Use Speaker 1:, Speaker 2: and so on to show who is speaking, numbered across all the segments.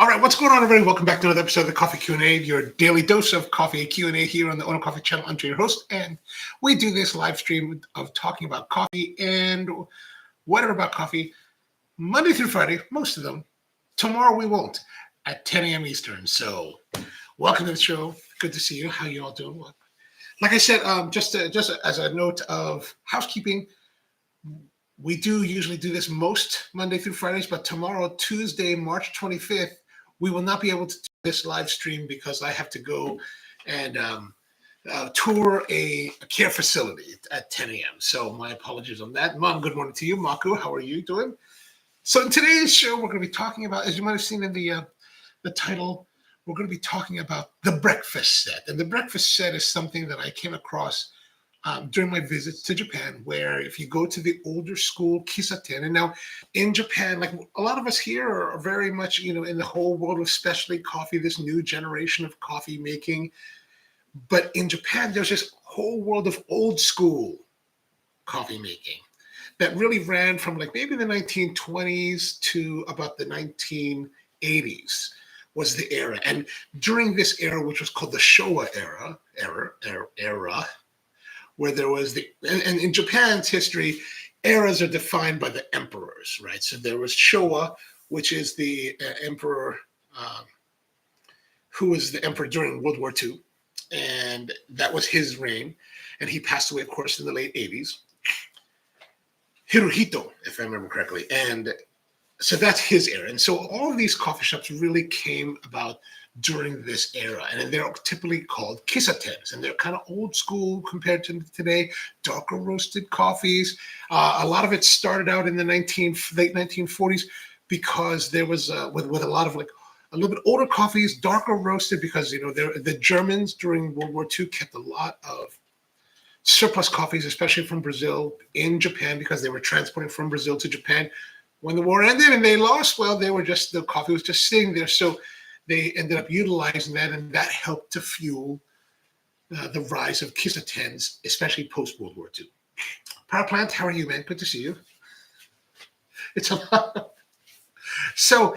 Speaker 1: All right, what's going on, everybody? Welcome back to another episode of the Coffee Q&A, your daily dose of coffee Q&A here on the onocoffee channel. I'm your host, and we do this live stream of talking about coffee and whatever about coffee, Monday through Friday, most of them. Tomorrow we won't, at 10 a.m. Eastern. So welcome to the show. Good to see you. How you all doing? Like I said, just as a note of housekeeping, we do usually do this most Monday through Fridays, but tomorrow, Tuesday, March 25th, we will not be able to do this live stream because I have to go and tour a care facility at 10 a.m. So my apologies on that. Mom, good morning to you. Maku, how are you doing? So in today's show, we're going to be talking about, as you might have seen in the title, we're going to be talking about the breakfast set. And the breakfast set is something that I came across during my visits to Japan, where if you go to the older school kissaten, and now in Japan, like a lot of us here are very much, in the whole world of specialty coffee, this new generation of coffee making. But in Japan, there's this whole world of old school coffee making that really ran from like maybe the 1920s to about the 1980s was the era. And during this era, which was called the Showa era, where there was and in Japan's history, eras are defined by the emperors, right? So there was Showa, which is the emperor who was the emperor during World War II, and that was his reign, and he passed away, of course, in the late 80s. Hirohito, if I remember correctly, and so that's his era. And so all of these coffee shops really came about during this era, and they're typically called kissatens, and they're kind of old school compared to today, darker roasted coffees. A lot of it started out in the late 1940s because there was with a lot of like a little bit older coffees, darker roasted, because the Germans during World War II kept a lot of surplus coffees, especially from Brazil, in Japan, because they were transporting from Brazil to Japan. When the war ended and they lost, well, the coffee was just sitting there. So they ended up utilizing that, and that helped to fuel the rise of kissatens, especially post-World War II. Power Plant, how are you, man? Good to see you. It's a lot. So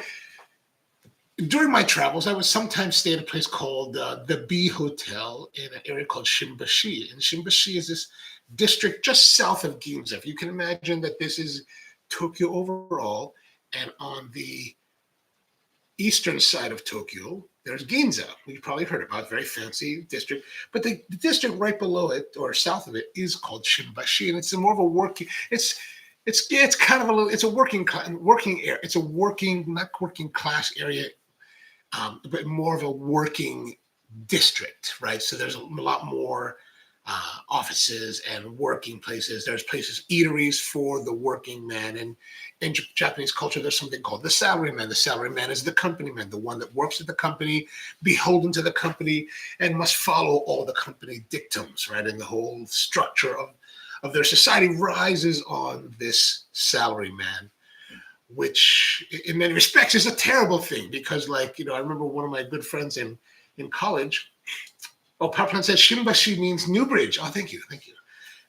Speaker 1: during my travels, I would sometimes stay at a place called the B Hotel in an area called Shimbashi. And Shimbashi is this district just south of Ginza. If you can imagine that this is Tokyo overall, and on the eastern side of Tokyo, there's Ginza. You've probably heard about, very fancy district. But the district right below it, or south of it, is called Shimbashi, and it's more of a working. It's kind of a little. It's a working area. It's a not working class area, but more of a working district, right? So there's a lot more offices and working places. There's eateries for the working man. And in Japanese culture, there's something called the salaryman. The salaryman is the company man, the one that works at the company, beholden to the company, and must follow all the company dictums, right? And the whole structure of their society rises on this salaryman, which in many respects is a terrible thing, because I remember one of my good friends in college. Oh, Power Plant says Shimbashi means New Bridge. Oh, thank you.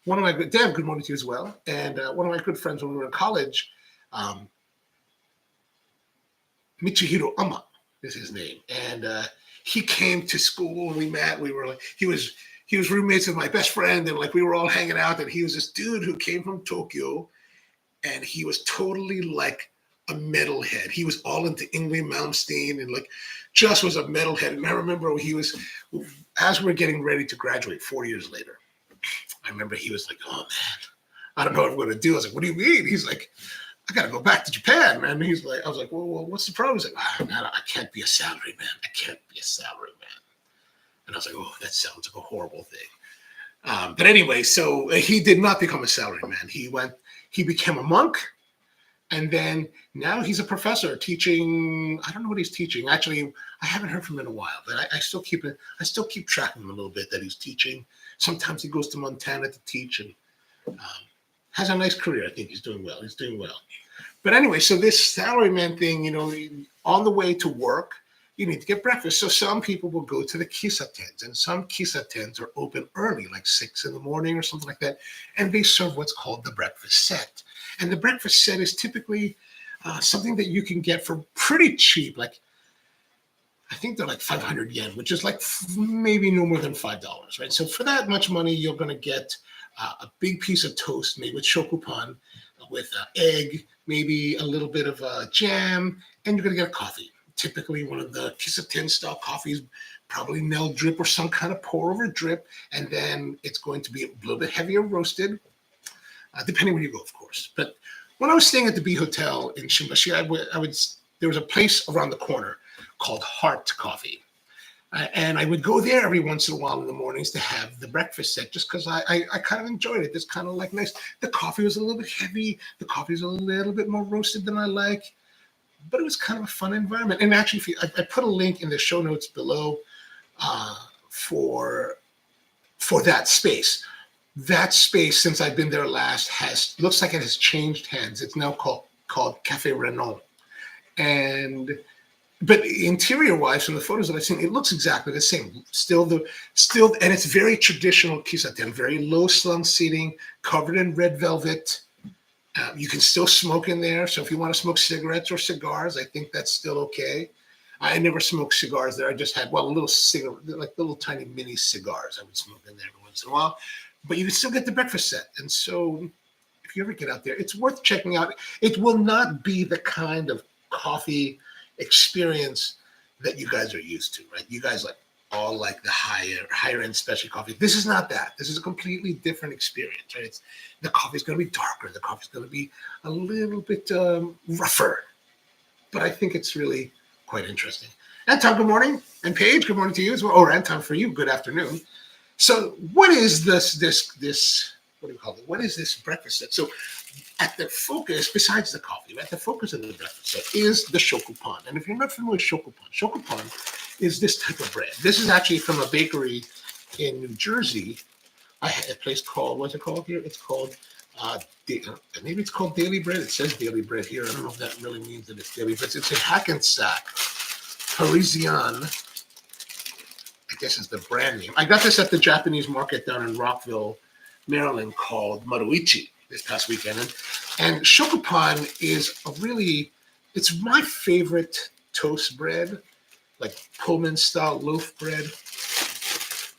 Speaker 1: One of my good morning to you as well. And one of my good friends when we were in college, Michihiro Ama is his name, and he came to school and we met. We were he was roommates with my best friend, and we were all hanging out. And he was this dude who came from Tokyo, and he was totally like a metalhead. He was all into Ingrid Malmsteen and just was a metalhead. And I remember as we were getting ready to graduate 4 years later, I remember he was like, "Oh man, I don't know what I'm going to do." I was like, "What do you mean?" He's like, "I got to go back to Japan, man." And I was like, well, what's the problem? He's like, man, I can't be a salaryman. I can't be a salaryman. And I was like, oh, that sounds like a horrible thing. But anyway, so he did not become a salaryman. He became a monk. And then now he's a professor teaching. I don't know what he's teaching. Actually, I haven't heard from him in a while, but I still keep track of him a little bit, that he's teaching. Sometimes he goes to Montana to teach, and has a nice career. I think he's doing well. But anyway, so this salaryman thing, on the way to work, you need to get breakfast. So some people will go to the kissatens, and some kissatens are open early, like 6 in the morning or something like that, and they serve what's called the breakfast set. And the breakfast set is typically something that you can get for pretty cheap. I think they're like 500 yen, which is like maybe no more than $5, right? So for that much money, you're going to get a big piece of toast made with shokupan, with egg, maybe a little bit of jam, and you're going to get a coffee. Typically, one of the kissaten style coffees, probably Nel drip or some kind of pour over drip, and then it's going to be a little bit heavier roasted, depending where you go, of course. But when I was staying at the B Hotel in Shimbashi, there was a place around the corner called Heart Coffee. And I would go there every once in a while in the mornings to have the breakfast set, just because I kind of enjoyed it. It's kind of like nice. The coffee was a little bit heavy. The coffee was a little bit more roasted than I like, but it was kind of a fun environment. And actually, I put a link in the show notes below for that space. That space, since I've been there last, looks like it has changed hands. It's now called Cafe Renon. But interior-wise, from the photos that I've seen, it looks exactly the same. Still, and it's very traditional kissaten, very low-slung seating, covered in red velvet. You can still smoke in there. So if you want to smoke cigarettes or cigars, I think that's still okay. I never smoked cigars there. I just had, little cigarette, like little tiny mini cigars I would smoke in there every once in a while. But you can still get the breakfast set. And so if you ever get out there, it's worth checking out. It will not be the kind of coffee experience that you guys are used to, right? You guys all like the higher end specialty coffee. This is not that. This is a completely different experience, right? The coffee is going to be darker. The coffee is going to be a little bit rougher, but I think it's really quite interesting. Anton, good morning, and Paige, good morning to you as well. Or Anton, for you, good afternoon. So, what is this? What do you call it? What is this breakfast set? So, at the focus, besides the coffee, at the focus of the breakfast set is the shokupan. And if you're not familiar with shokupan is this type of bread. This is actually from a bakery in New Jersey. I had a place called, what's it called here? It's called, maybe it's called Daily Bread. It says Daily Bread here. I don't know if that really means that it's Daily Bread. It's a Hackensack Parisian, I guess is the brand name. I got this at the Japanese market down in Rockville, Maryland, called Maruichi this past weekend. And shokupan is it's my favorite toast bread, like Pullman style loaf bread.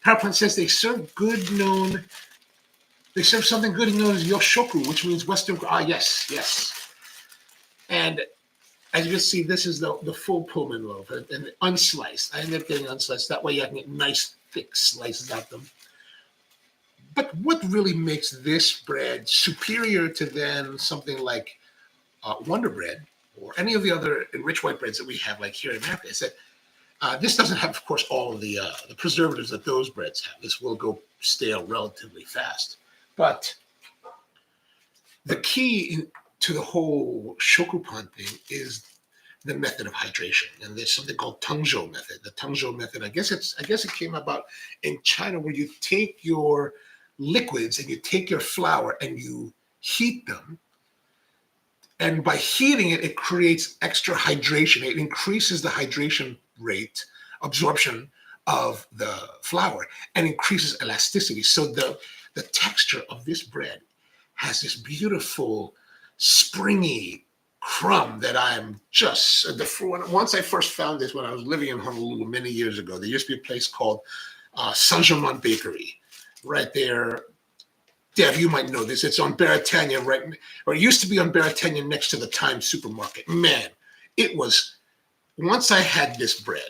Speaker 1: PowerPoint says they serve something good known as yoshoku, which means Western. Yes. And as you can see, this is the full Pullman loaf and unsliced. I ended up getting unsliced. That way you can get nice thick slices out of them. But what really makes this bread superior to then something like Wonder Bread or any of the other enriched white breads that we have, like here in America, is that this doesn't have, of course, all of the preservatives that those breads have. This will go stale relatively fast. But the key to the whole shokupan thing is the method of hydration. And there's something called tangzhou method. The tangzhou method, I guess it came about in China, where you take your liquids and you take your flour and you heat them. And by heating it, it creates extra hydration. It increases the hydration rate, absorption of the flour, and increases elasticity. So the texture of this bread has this beautiful, springy crumb that I'm just, once I first found this when I was living in Honolulu many years ago, there used to be a place called Salaryman Bakery right there. Dev, you might know this. It's on Baratania, right? Or it used to be on Baratania next to the Times supermarket. Man, it was, once I had this bread,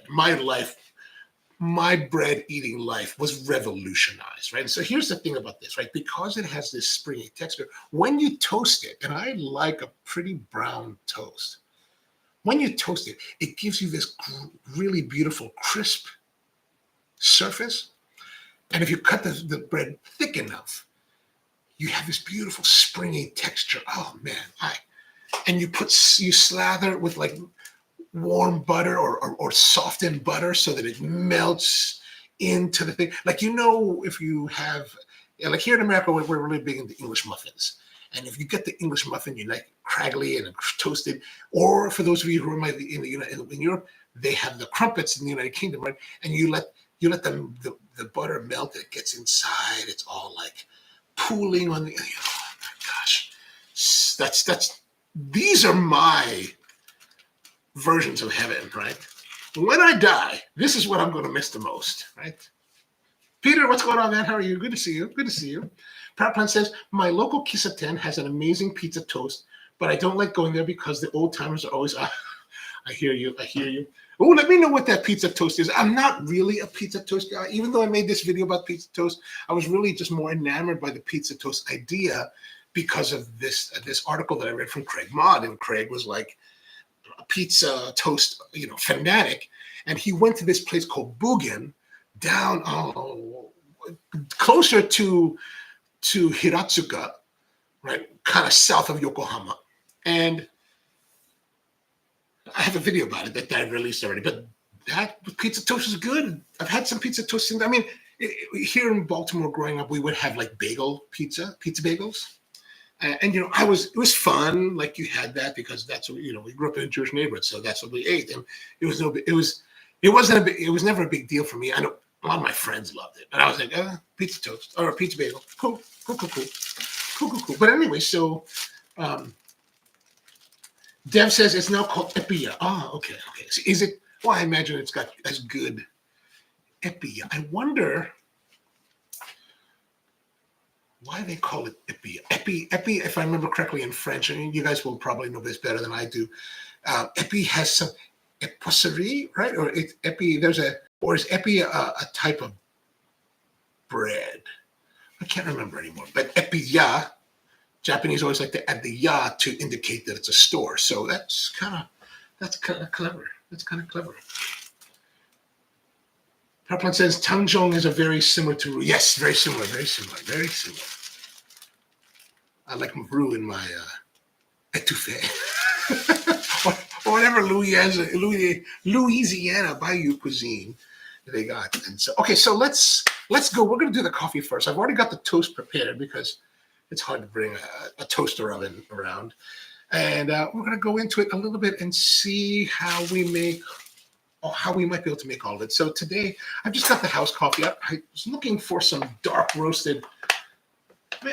Speaker 1: my bread eating life was revolutionized, right? And so here's the thing about this, right? Because it has this springy texture, when you toast it, and I like a pretty brown toast, when you toast it, it gives you this really beautiful, crisp surface. And if you cut the bread thick enough, you have this beautiful springy texture. Oh man, and you slather it with like warm butter or softened butter so that it melts into the thing. Like, if you have, like here in America, we're really big into English muffins. And if you get the English muffin, you like craggly and toasted. Or for those of you who are in Europe, they have the crumpets in the United Kingdom, right? And you let the butter melt, and it gets inside. It's all like pooling on the. Oh my gosh, these are my versions of heaven, right? when I die, this is what I'm going to miss the most, right? Peter, what's going on, man? How are you? Good to see you. Good to see you. Paraplan says, my local kissaten has an amazing pizza toast, but I don't like going there because the old timers are always, I hear you. I hear you. Oh, let me know what that pizza toast is. I'm not really a pizza toast guy. Even though I made this video about pizza toast, I was really just more enamored by the pizza toast idea because of this article that I read from Craig Maude. And Craig was like a pizza toast, fanatic. And he went to this place called Bugen down closer to Hiratsuka, right? Kind of south of Yokohama. And I have a video about it that I released already, but that pizza toast is good. I've had some pizza toast. I mean, here in Baltimore growing up, we would have like pizza bagels. And it was fun. Like you had that because that's what, we grew up in a Jewish neighborhood. So that's what we ate. And it was never a big deal for me. I know a lot of my friends loved it, but I was like, pizza toast or a pizza bagel. Cool. But anyway, so, Dev says it's now called Epia. Oh, okay. So is it? Well, I imagine it's got as good Epia. I wonder why they call it Epia. Epi, if I remember correctly in French, and you guys will probably know this better than I do. Epi has some épicerie, right? Or it's Epi. Or is Epi a type of bread? I can't remember anymore. But Epia. Japanese always like to add the ya to indicate that it's a store. So that's kind of clever. Paraplan says Tangjong is very similar to, yes, very similar. I like roux in my etouffee. or whatever Louisiana Bayou cuisine they got. And so, okay, so let's go. We're going to do the coffee first. I've already got the toast prepared because it's hard to bring a toaster oven around. And we're going to go into it a little bit and see how we might be able to make all of it. So today, I've just got the house coffee. I was looking for some dark roasted.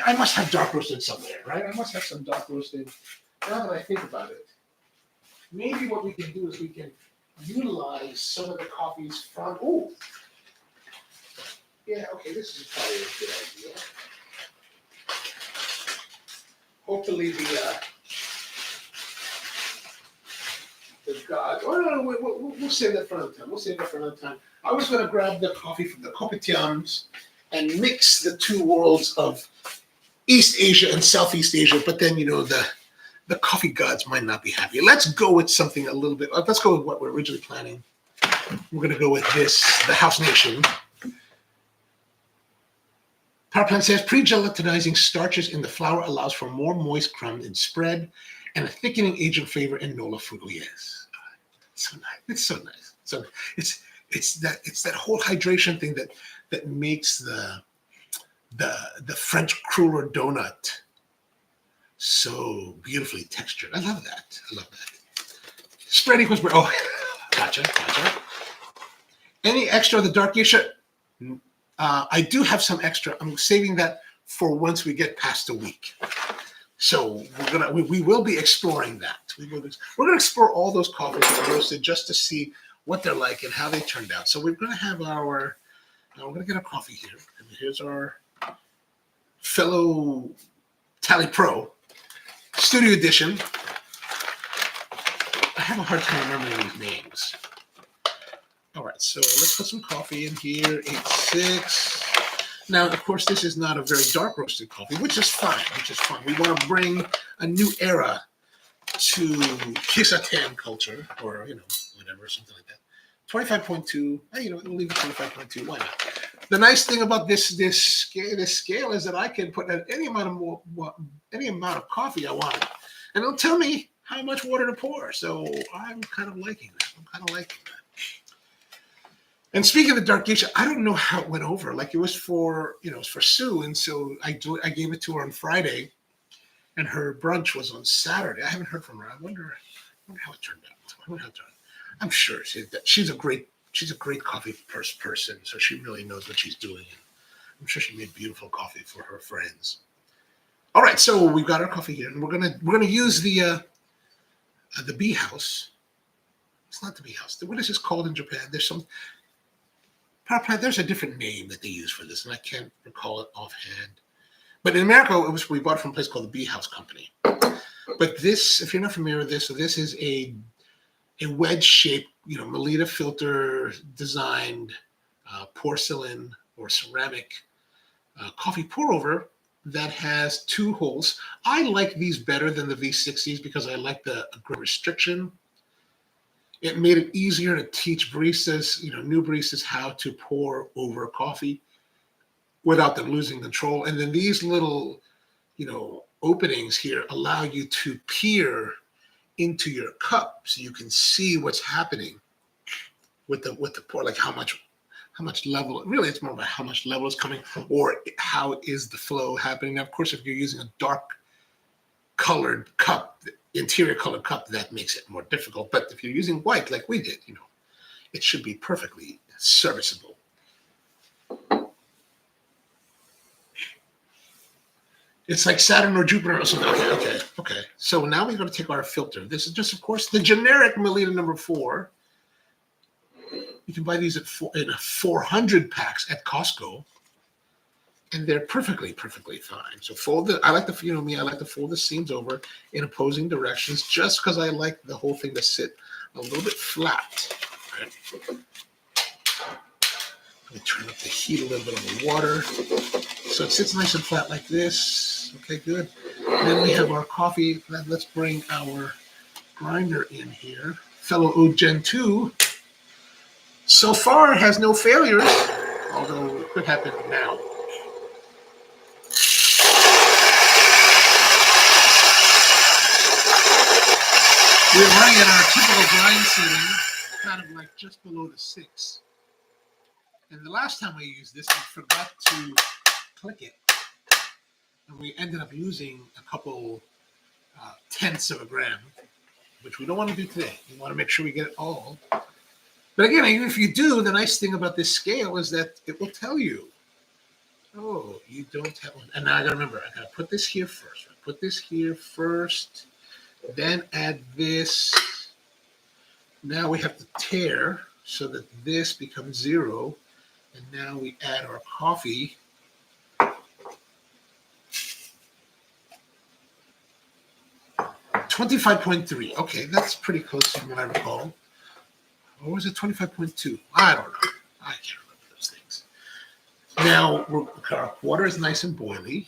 Speaker 1: I must have dark roasted somewhere, right? I must have some dark roasted. Now that I think about it, maybe what we can do is we can utilize some of the coffees from, yeah, okay, this is probably a good idea. Hopefully the God. Oh no, we'll save that for another time. I was going to grab the coffee from the kopitiams and mix the two worlds of East Asia and Southeast Asia, but then the coffee gods might not be happy. Let's go with something a little bit. Let's go with what we're originally planning. We're going to go with the House Nation. Powerplant says pre-gelatinizing starches in the flour allows for more moist crumb in spread and a thickening agent flavor in Nola food. Oh yes, so nice. It's so nice. So it's that whole hydration thing that makes the French cruller donut so beautifully textured. I love that. Spread equals bread. Oh, gotcha. Any extra of the dark geisha? I do have some extra. I'm saving that for once we get past a week. So we will be exploring that. We're going to explore all those coffees that are roasted just to see what they're like and how they turned out. So we're going to have we're going to get our coffee here. And here's our fellow Tally Pro Studio Edition. I have a hard time remembering these names. All right, so let's put some coffee in here, 86. Now, of course, this is not a very dark roasted coffee, which is fine. We want to bring a new era to kissaten culture, or, whatever, something like that. 25.2, we'll leave it 25.2, why not? The nice thing about this scale is that I can put any amount of coffee I want, and it'll tell me how much water to pour. So I'm kind of liking that. And speaking of the dark geisha, I don't know how it went over. Like it was for Sue, and so I gave it to her on Friday, and her brunch was on Saturday. I haven't heard from her. I wonder how it turned out. I'm sure she's a great coffee person, so she really knows what she's doing. And I'm sure she made beautiful coffee for her friends. All right, so we've got our coffee here, and we're gonna use the bee house It's not the bee house. What is this called in Japan? There's a different name that they use for this, and I can't recall it offhand. But in America, we bought it from a place called the Bee House Company. But this, if you're not familiar with this, so this is a wedge-shaped, Melita filter designed porcelain or ceramic coffee pour-over that has 2 holes. I like these better than the V60s because I like the restriction. It made it easier to teach baristas, new baristas, how to pour over coffee without them losing control. And then these little, openings here allow you to peer into your cup so you can see what's happening with the pour, like how much level. Really, it's more about how much level is coming, or how is the flow happening. Now, of course, if you're using a dark colored cup, interior colored cup, that makes it more difficult. But if you're using white like we did, it should be perfectly serviceable. It's like Saturn or Jupiter or something. Okay. So now we're going to take our filter. This is just, of course, the generic Melita number 4. You can buy these in 400 packs at Costco, and they're perfectly fine. So I like to fold the seams over in opposing directions, just because I like the whole thing to sit a little bit flat. Right. Let me turn up the heat a little bit on the water, so it sits nice and flat like this. Okay, good. And then we have our coffee. Let's bring our grinder in here. Fellow O Gen 2. So far, has no failures, although it could happen now. We're running at our typical grind setting, kind of like just below the 6. And the last time we used this, we forgot to click it, and we ended up losing a couple tenths of a gram, which we don't want to do today. We want to make sure we get it all. But again, even if you do, the nice thing about this scale is that it will tell you, oh, you don't have one. And now I got to remember, I got to put this here first. Put this here first, then add this. Now we have to tare so that this becomes 0. And now we add our coffee. $25.3. Okay, that's pretty close to what I recall. Or was it 25.2? I don't know. I can't remember those things. Now, our water is nice and boily.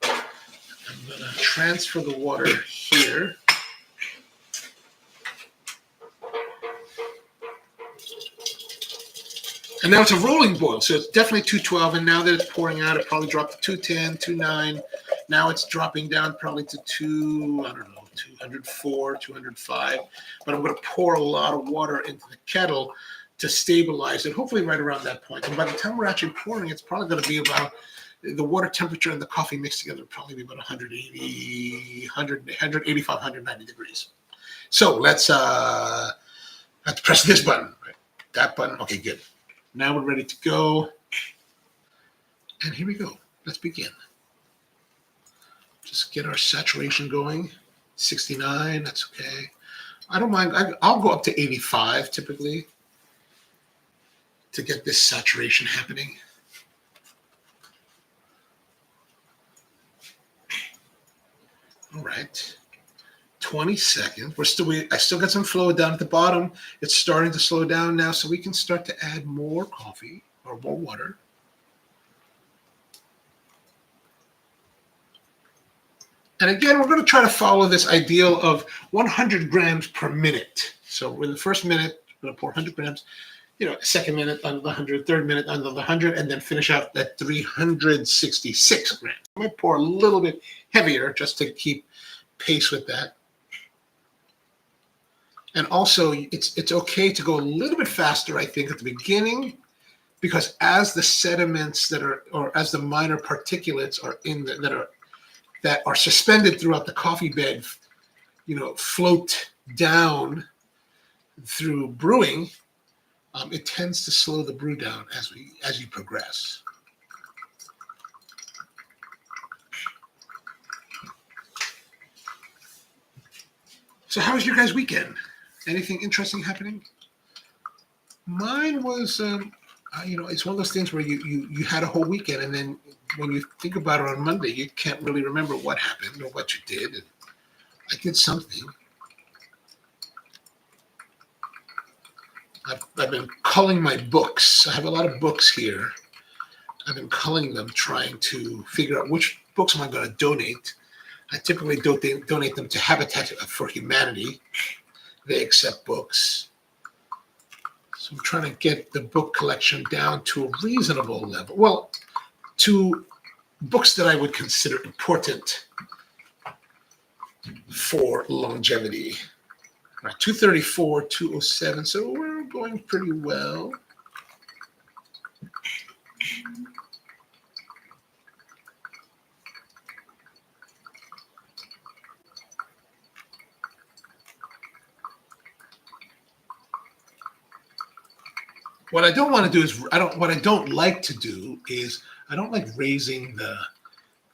Speaker 1: I'm going to transfer the water here. And now it's a rolling boil, so it's definitely 212. And now that it's pouring out, it probably dropped to 210, 209. Now it's dropping down probably to 204, 205. But I'm going to pour a lot of water into the kettle to stabilize it, hopefully right around that point. And by the time we're actually pouring, it's probably going to be about, the water temperature and the coffee mixed together will probably be about 185, 190 degrees. So let's press this button. Right? That button. Okay, good. Now we're ready to go. And here we go. Let's begin. Just get our saturation going. 69, that's okay. I don't mind. I'll go up to 85 typically to get this saturation happening. All right. 20 seconds. I still got some flow down at the bottom. It's starting to slow down now, so we can start to add more coffee or more water. And again, we're going to try to follow this ideal of 100 grams per minute. So in the first minute, we're going to pour 100 grams. Second minute under the 100, third minute under the 100, and then finish out at 366 grams. I'm going to pour a little bit heavier just to keep pace with that. And also, it's okay to go a little bit faster, I think, at the beginning, because as the sediments as the minor particulates are that are suspended throughout the coffee bed, float down through brewing, it tends to slow the brew down as you progress. So how was your guys' weekend? Anything interesting happening? Mine was, it's one of those things where you had a whole weekend, and then when you think about it on Monday, you can't really remember what happened or what you did. And I did something. I've been culling my books. I have a lot of books here. I've been culling them, trying to figure out which books am I going to donate. I typically donate them to Habitat for Humanity. They accept books. So I'm trying to get the book collection down to a reasonable level. Well, to books that I would consider important for longevity. Right, 234, 207. So we're going pretty well. What I don't want to do is what I don't like to do is I don't like raising the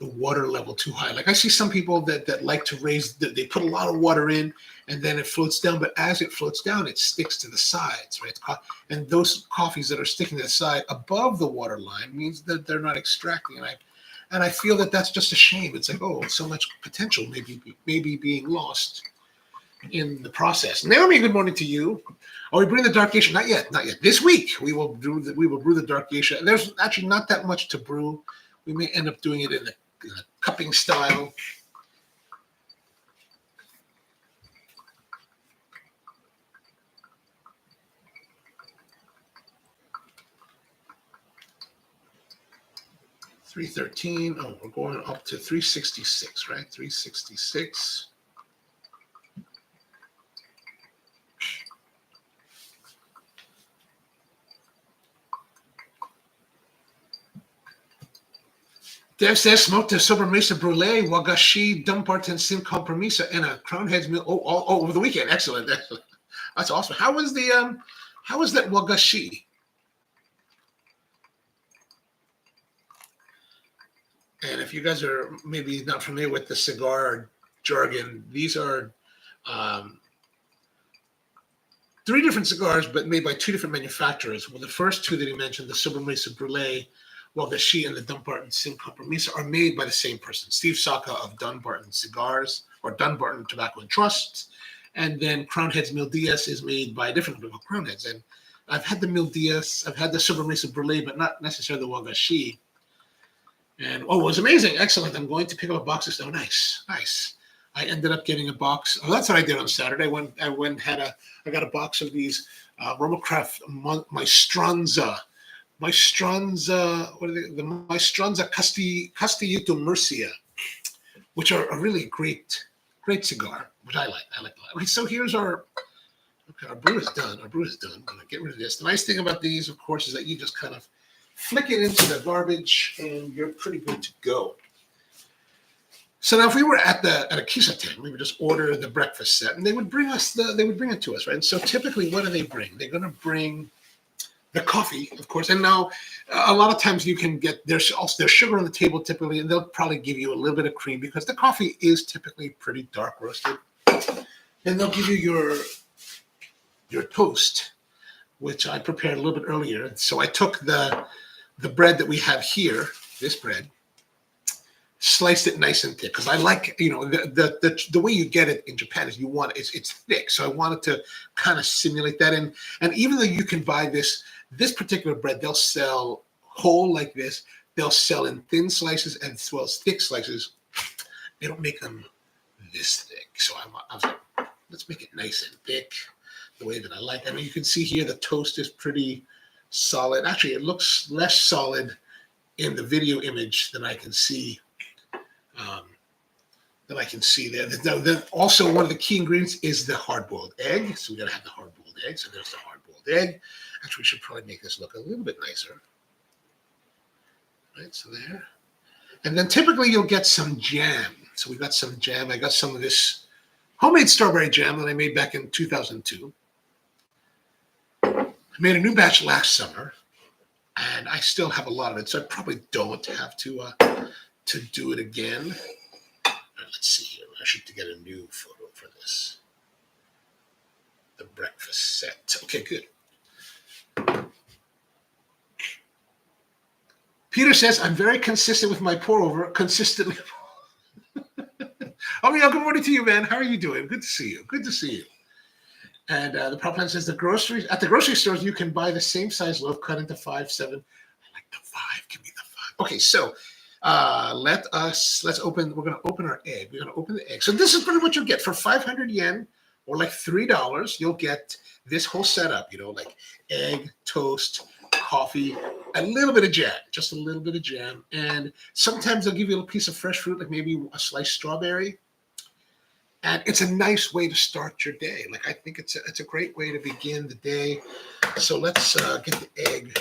Speaker 1: water level too high. Like I see some people that like to raise, they put a lot of water in and then it floats down. But as it floats down, it sticks to the sides, right? And those coffees that are sticking to the side above the water line means that they're not extracting. And I feel that that's just a shame. It's like, oh, so much potential maybe being lost in the process. Naomi, good morning to you. Are we brewing the dark geisha? Not yet. This week we will brew the dark geisha. There's actually not that much to brew. We may end up doing it in a cupping style. $313. Oh, we're going up to 366, right? 366. Dev says smoked a sobremesa brulee, wagashi, dumbarton sin compromisa, and a crown heads meal. All over the weekend. Excellent. That's awesome. How was that wagashi? And if you guys are maybe not familiar with the cigar jargon, these are 3 different cigars, but made by 2 different manufacturers. Well, the first 2 that he mentioned, the sobremesa brulee, wagashi, and the Dumbarton Sin Compromisa, are made by the same person, Steve Saka of Dunbarton Cigars, or Dunbarton Tobacco and Trusts. And then Crown Heads Mil Diaz is made by a different group of Crown Heads. And I've had the Mil Diaz, I've had the sobremesa brulee, but not necessarily the wagashi. And it was amazing, excellent. I'm going to pick up a box of nice. I ended up getting a box. Oh, that's what I did on Saturday. I got a box of these Romacraft Maestranza. What are they? The Maestranza Castellito Murcia, which are a really great cigar, which I like. I like a lot. Okay, so here's our brew is done. I'm gonna get rid of this. The nice thing about these, of course, is that you just kind of flick it into the garbage and you're pretty good to go. So now if we were at a kissaten, we would just order the breakfast set and they would bring it to us, right? And so typically what do they bring? They're going to bring the coffee, of course. And now a lot of times you can get, there's sugar on the table typically, and they'll probably give you a little bit of cream because the coffee is typically pretty dark roasted. And they'll give you your toast, which I prepared a little bit earlier. So I took the bread that we have here, this bread, sliced it nice and thick because I like, the way you get it in Japan is it's thick. So I wanted to kind of simulate that. And even though you can buy this particular bread, they'll sell whole like this. They'll sell in thin slices as well as thick slices. They don't make them this thick. So I was like, let's make it nice and thick the way that I like. I mean, you can see here the toast is pretty solid. Actually, it looks less solid in the video image than I can see. There. Then also, one of the key ingredients is the hard-boiled egg. So we got to have the hard-boiled egg. So there's the hard-boiled egg. Actually, we should probably make this look a little bit nicer. Right, so there. And then typically you'll get some jam. So we got some jam. I got some of this homemade strawberry jam that I made back in 2002. I made a new batch last summer, and I still have a lot of it. So I probably don't have to do it again. Let's see here. I should get a new photo for this. the breakfast set. Okay, good. Peter says, I'm very consistent with my pour over, consistently. Oh, yeah, good morning to you, man. How are you doing? Good to see you. Good to see you. And the prop plan says at the grocery stores, you can buy the same size loaf cut into 5, 7. I like the 5. Give me the 5. Okay, so let's open. We're going to open our egg. We're going to open the egg. So this is pretty much you'll get for 500 yen or like $3. You'll get this whole setup. Like egg, toast, coffee, a little bit of jam, just a little bit of jam, and sometimes they'll give you a little piece of fresh fruit, like maybe a sliced strawberry. And it's a nice way to start your day. Like I think it's a great way to begin the day. So let's get the egg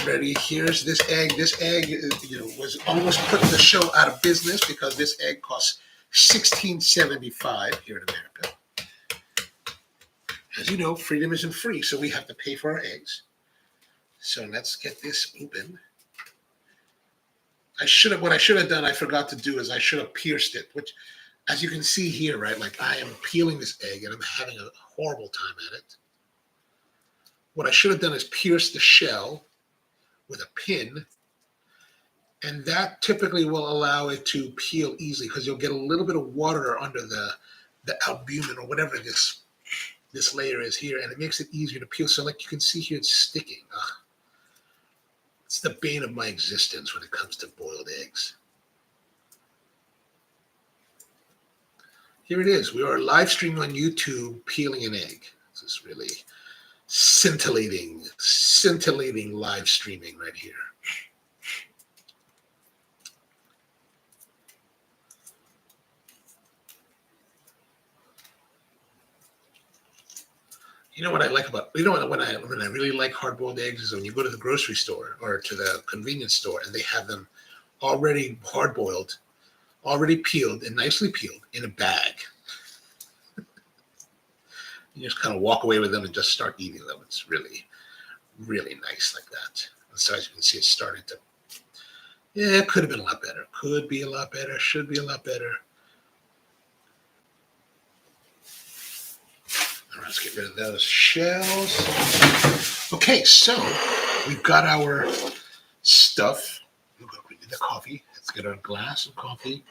Speaker 1: ready. Here's this egg. This egg, was almost put the show out of business because this egg costs $16.75 here in America. As you know, freedom isn't free, so we have to pay for our eggs. So let's get this open. What I should have done, I forgot to do, is I should have pierced it, which, as you can see here, right, like I am peeling this egg and I'm having a horrible time at it. What I should have done is pierce the shell with a pin, and that typically will allow it to peel easily because you'll get a little bit of water under the albumin or whatever this layer is here, and it makes it easier to peel. So like you can see here, it's sticking. It's the bane of my existence when it comes to boiled eggs. Here it is. We are live streaming on YouTube, peeling an egg. This is really scintillating live streaming right here. You know what I like about, when I really like hard-boiled eggs is when you go to the grocery store or to the convenience store and they have them already hard-boiled, already peeled and nicely peeled in a bag. You just kind of walk away with them and just start eating them. It's really, really nice like that. So as you can see, it's starting to, it could have been a lot better. Could be a lot better. Should be a lot better. All right, let's get rid of those shells. Okay, so we've got our stuff. We need the coffee. Let's get our glass of coffee.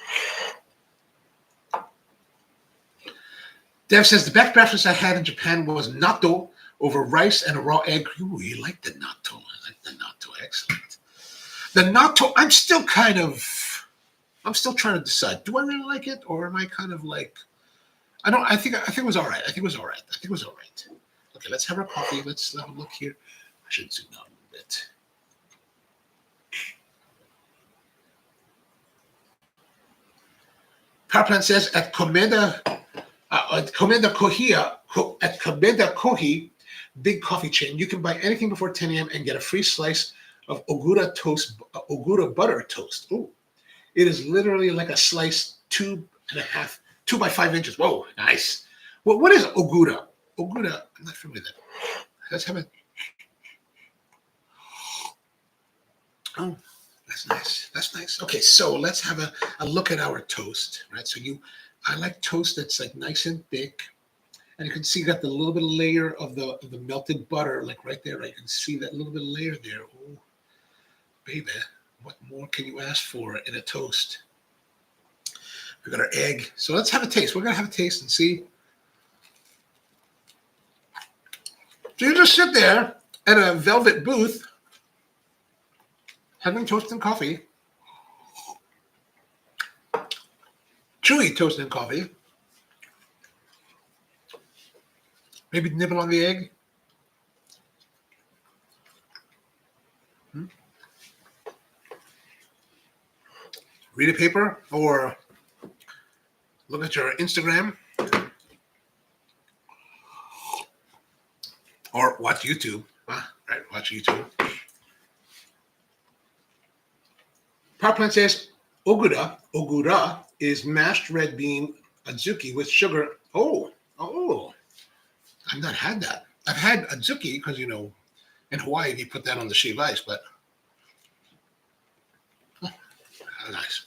Speaker 1: Dev says, the best breakfast I had in Japan was natto over rice and a raw egg. Ooh, you like the natto. I like the natto. Excellent. The natto, I'm still trying to decide. Do I really like it? Or am I kind of like, I think it was all right. I think it was all right. Okay, let's have our coffee. Let's have a look here. I should zoom out a little bit. Powerplant says, at Komeda Kohi, big coffee chain, you can buy anything before 10 a.m. and get a free slice of Ogura butter toast. Ooh, it is literally like a slice 2 by 5 inches. Whoa, nice. Well, what is Ogura? Ogura, I'm not familiar with that. Let's have it. Oh, that's nice. That's nice. Okay, so let's have a look at our toast, right? So I like toast that's like nice and thick. And you can see got the little bit of layer of the melted butter, like right there. Right? You can see that little bit of layer there. Oh, baby, what more can you ask for in a toast? We got our egg. So let's have a taste. We're going to have a taste and see. So you just sit there at a velvet booth having toast and coffee. Chewy toast and coffee. Maybe nibble on the egg. Read a paper or look at your Instagram or watch YouTube. Right, watch YouTube. Powerplant says Ogura is mashed red bean adzuki with sugar. Oh, I've not had that. I've had adzuki because, in Hawaii, they put that on the shaved ice, but nice.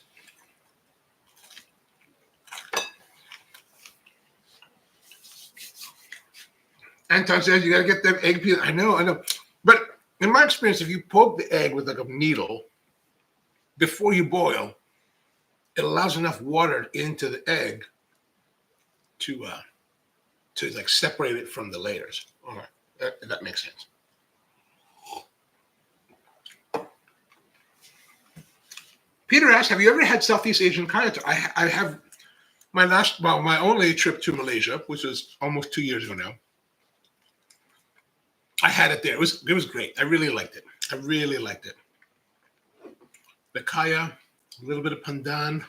Speaker 1: Anton says you got to get them egg peels. I know. But in my experience, if you poke the egg with like a needle before you boil, it allows enough water into the egg to like separate it from the layers. All right, that makes sense. Peter asked, "Have you ever had Southeast Asian kaya?" I have. My only trip to Malaysia, which was almost 2 years ago now. I had it there. It was great. I really liked it. The kaya, a little bit of pandan.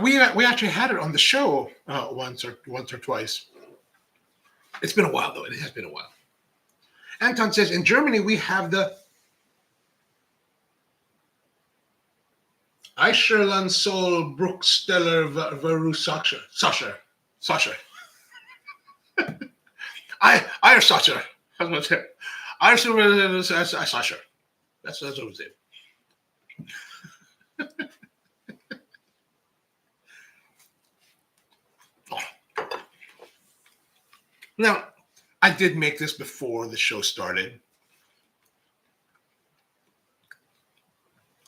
Speaker 1: We actually had it on the show once or twice. It's been a while though. It has been a while. Anton says in Germany we have the Eischerland Sol Brucksteller Verussacher. Sacher. I Sacher. That's what I'm saying. Sacher. That's what I'm saying. Now, I did make this before the show started.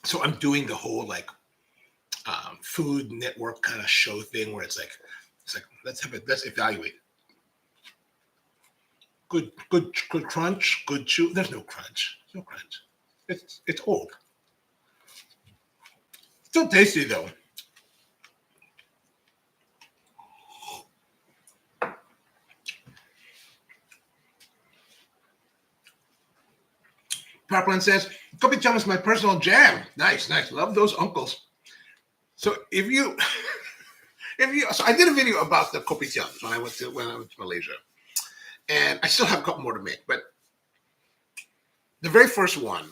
Speaker 1: So I'm doing the whole like Food Network kind of show thing where it's like let's evaluate. Good crunch, good chew. There's no crunch. There's no crunch. It's old. Still tasty though. Parkland says, Kopitiam is my personal jam. Nice. Love those uncles. So so I did a video about the Kopitiams when I went to Malaysia. And I still have a couple more to make, but the very first one,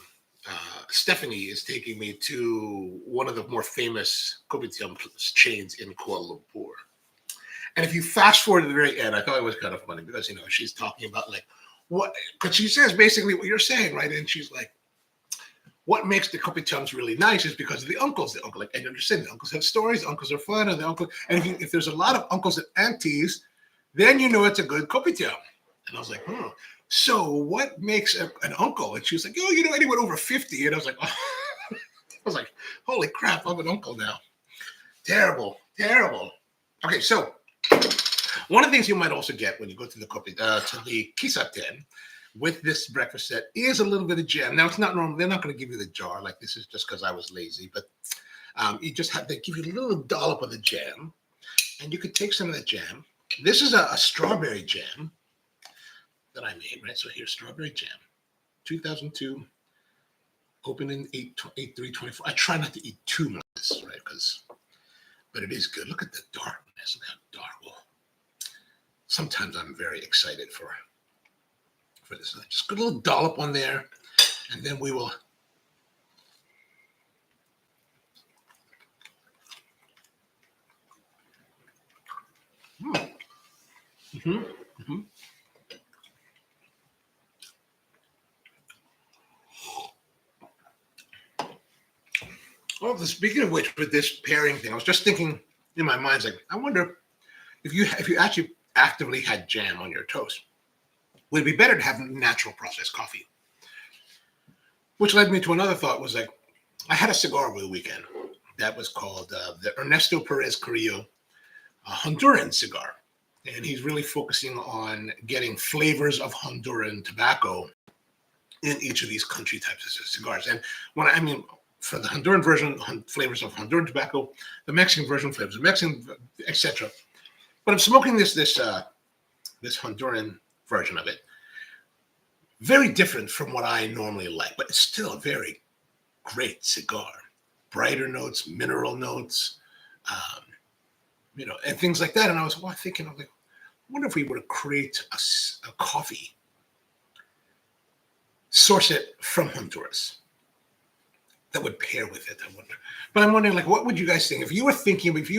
Speaker 1: Stephanie is taking me to one of the more famous Kopitiam chains in Kuala Lumpur. And if you fast forward to the very end, I thought it was kind of funny because, she's talking about like, because she says basically what you're saying, right? And she's like, what makes the Kopitiams really nice is because of the uncles. The uncle, like, and you understand, the uncles have stories, the uncles are fun, and if there's a lot of uncles and aunties, then you know it's a good Kopitiam. And I was like, so what makes an uncle? And she was like, anyone over 50. And I was like, holy crap, I'm an uncle now. Terrible. Okay, so one of the things you might also get when you go to the kissaten with this breakfast set is a little bit of jam. Now, it's not normal. They're not going to give you the jar. Like, this is just because I was lazy. But they give you a little dollop of the jam. And you could take some of that jam. This is a strawberry jam that I made, right? So here's strawberry jam. 2002. Opened in 8/3/24. I try not to eat too much, right? But it is good. Look at the darkness. Look how dark. Well, sometimes I'm very excited for this. Just put a little dollop on there, and then we will. Well, speaking of which, with this pairing thing, I was just thinking in my mind, like, I wonder if you actually actively had jam on your toast, would it be better to have natural processed coffee? Which led me to another thought, was like, I had a cigar over the weekend that was called the Ernesto Perez Carrillo Honduran cigar. And he's really focusing on getting flavors of Honduran tobacco in each of these country types of cigars. And for the Honduran version, flavors of Honduran tobacco, the Mexican version, flavors of Mexican, etc. But I'm smoking this Honduran version of it. Very different from what I normally like, but it's still a very great cigar. Brighter notes, mineral notes, and things like that. And I was thinking, I wonder if we were to create a coffee, source it from Honduras, that would pair with it. I wonder. But I'm wondering, like, what would you guys think if you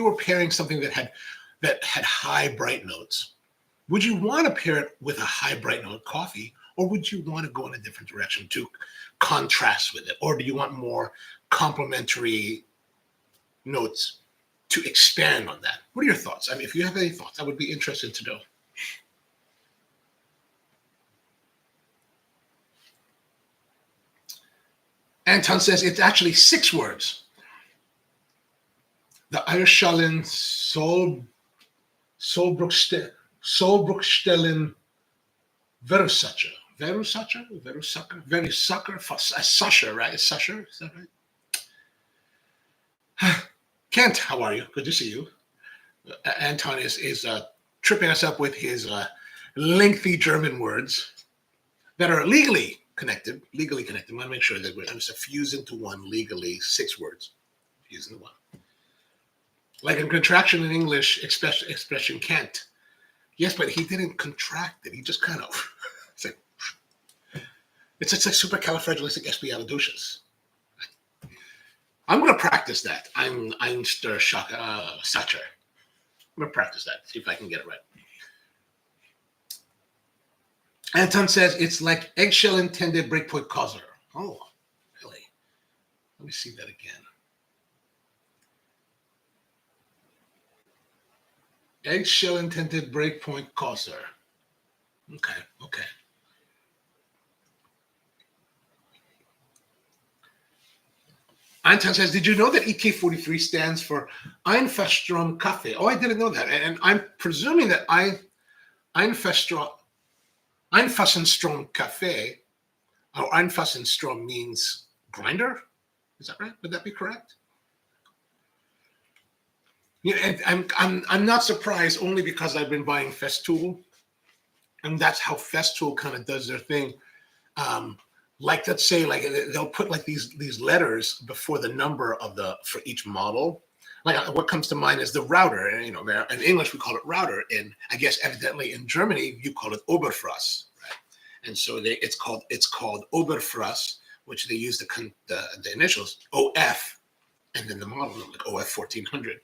Speaker 1: were pairing something that had high bright notes? Would you want to pair it with a high bright note coffee, or would you want to go in a different direction to contrast with it, or do you want more complementary notes to expand on that? What are your thoughts? If you have any thoughts, I would be interested to know. Anton says it's actually 6 words. The Eierschalen Sollbruchstellen Versucher. Susher, right? Is Susher? Is that right? Kent, how are you? Good to see you. Anton is tripping us up with his lengthy German words that are legally connected. I want to make sure that we're just fuse into one legally, 6 words. Fuse into one. Like in contraction in English, expression can't. Yes, but he didn't contract it. He just kind of, it's like supercalifragilisticexpialidocious. I'm going to practice that. I'm Sacher. I'm going to practice that, see if I can get it right. Anton says it's like eggshell intended breakpoint causer. Oh, really? Let me see that again. Eggshell intended breakpoint causer. Okay. Anton says, did you know that EK43 stands for Einfachstrom Kaffee? Oh, I didn't know that. And I'm presuming that Einfachstrom Kaffee, or Einfachstrom means grinder. Is that right? Would that be correct? Yeah, and I'm not surprised only because I've been buying Festool, and that's how Festool kind of does their thing. Like, let's say, like they'll put like these letters before the number for each model. Like what comes to mind is the router, and in English we call it router, and I guess evidently in Germany you call it Oberfraß, right? And so it's called Oberfraß, which they use the initials OF, and then the model number, like OF 1400.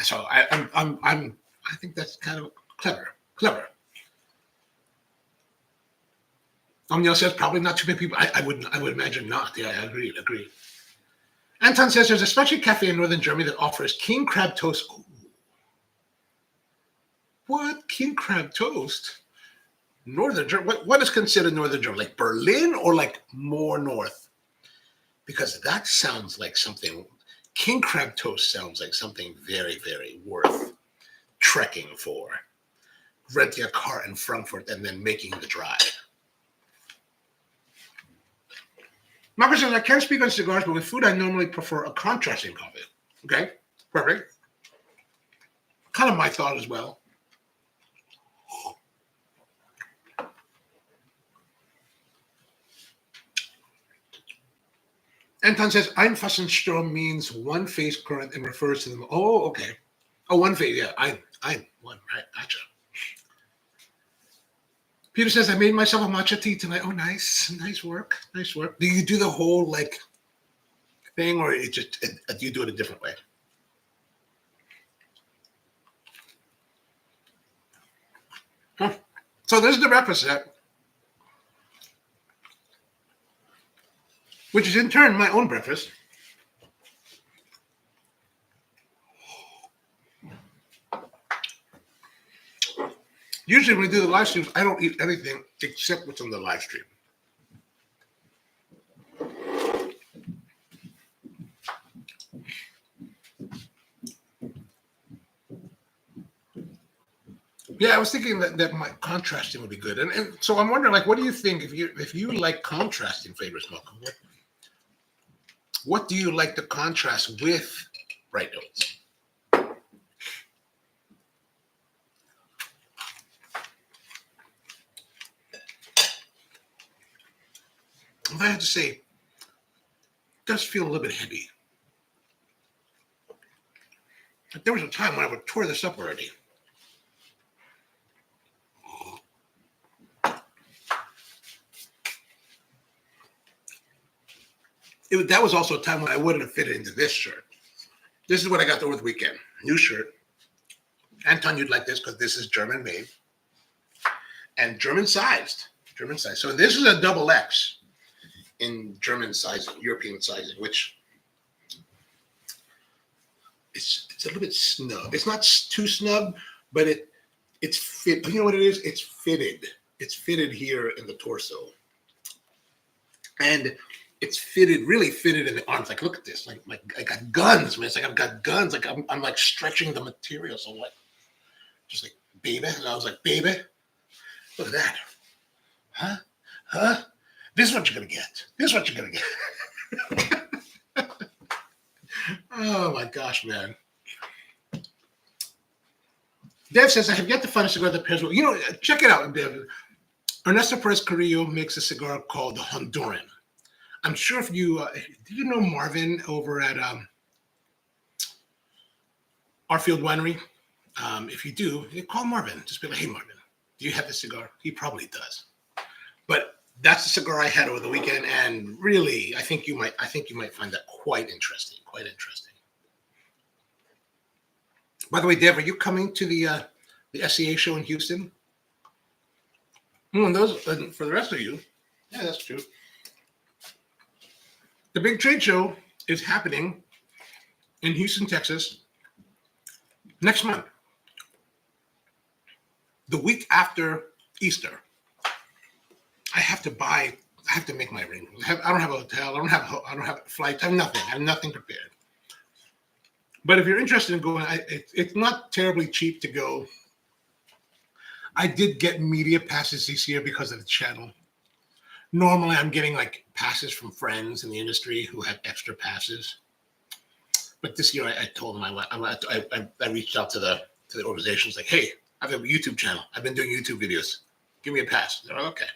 Speaker 1: So I think that's kind of clever. Omniel says probably not too many people. I would imagine not. Yeah, I agree. Anton says there's a special cafe in northern Germany that offers king crab toast. Ooh. What? King crab toast? Northern Germany? What is considered northern Germany? Like Berlin or like more north? Because that sounds like something. King crab toast sounds like something very, very worth trekking for. Renting a car in Frankfurt and then making the drive. Marcus says, I can't speak on cigars, but with food, I normally prefer a contrasting coffee. Okay, perfect. Kind of my thought as well. Anton says, Einfachstrom means one phase current and refers to them. Oh, okay. Oh, one phase, yeah. I one, right, gotcha. Peter says, I made myself a matcha tea tonight. Oh, nice work. Do you do the whole like thing, or do you do it a different way? Huh. So this is the breakfast set, which is in turn my own breakfast. Usually when we do the live streams, I don't eat anything except what's on the live stream. Yeah, I was thinking that my contrasting would be good, and so I'm wondering, like, what do you think if you like contrasting flavors, Malcolm? What do you like to contrast with bright notes? If I had to say, it does feel a little bit heavy. But there was a time when I would tore this up already. That was also a time when I wouldn't have fit it into this shirt. This is what I got over the weekend. New shirt. Anton, you'd like this because this is German made and German sized. So this is a double X in German sizing, European sizing, which it's a little bit snug. It's not too snug, but it's fit. You know what it is? It's fitted. It's fitted here in the torso. And it's fitted, really fitted in the arms. Like, look at this. Like I got guns, man. It's like I've got guns. Like I'm like stretching the material. So like, just like, baby. And I was like, baby, look at that. Huh? Huh? This is what you're gonna get. This is what you're gonna get. Oh my gosh, man. Dev says, I have yet to find a cigar that pairs well. You know, check it out, Dev. Ernesto Perez Carrillo makes a cigar called the Honduran. I'm sure if you, do you know Marvin over at Arfield Winery? If you do, you call Marvin. Just be like, hey, Marvin, do you have this cigar? He probably does. But that's the cigar I had over the weekend, and really, I think you might find that quite interesting. Quite interesting. By the way, Dev, are you coming to the SCA show in Houston? And those for the rest of you, yeah, that's true. The big trade show is happening in Houston, Texas, next month, the week after Easter. I have to make my arrangements. I don't have a hotel. I don't have flights. I have nothing prepared. But if you're interested in going, it's not terribly cheap to go. I did get media passes this year because of the channel. Normally, I'm getting like passes from friends in the industry who have extra passes. But this year, I told them I reached out to the organizations like, hey, I have a YouTube channel. I've been doing YouTube videos. Give me a pass. They're like, okay.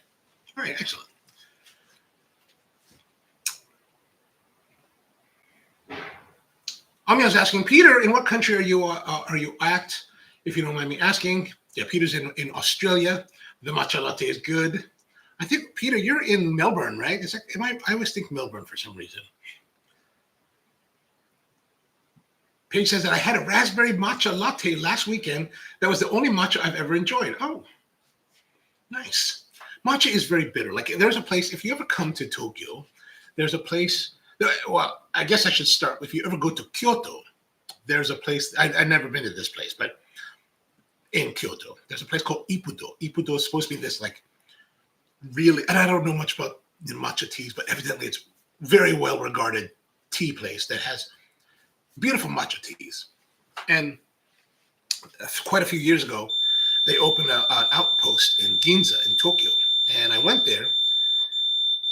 Speaker 1: All right, excellent. Amya's asking, Peter, in what country are you at? If you don't mind me asking. Yeah, Peter's in Australia. The matcha latte is good. I think, Peter, you're in Melbourne, right? I always think Melbourne for some reason. Paige says that I had a raspberry matcha latte last weekend. That was the only matcha I've ever enjoyed. Oh, nice. Matcha is very bitter. Like, there's a place, if you ever come to Tokyo, there's a place, well, I guess I should start. If you ever go to Kyoto, there's a place, I've never been to this place, but in Kyoto, there's a place called Ippudo. Ippudo is supposed to be this, like, really, and I don't know much about the matcha teas, but evidently it's very well regarded tea place that has beautiful matcha teas. And quite a few years ago, they opened an outpost in Ginza in Tokyo. And I went there,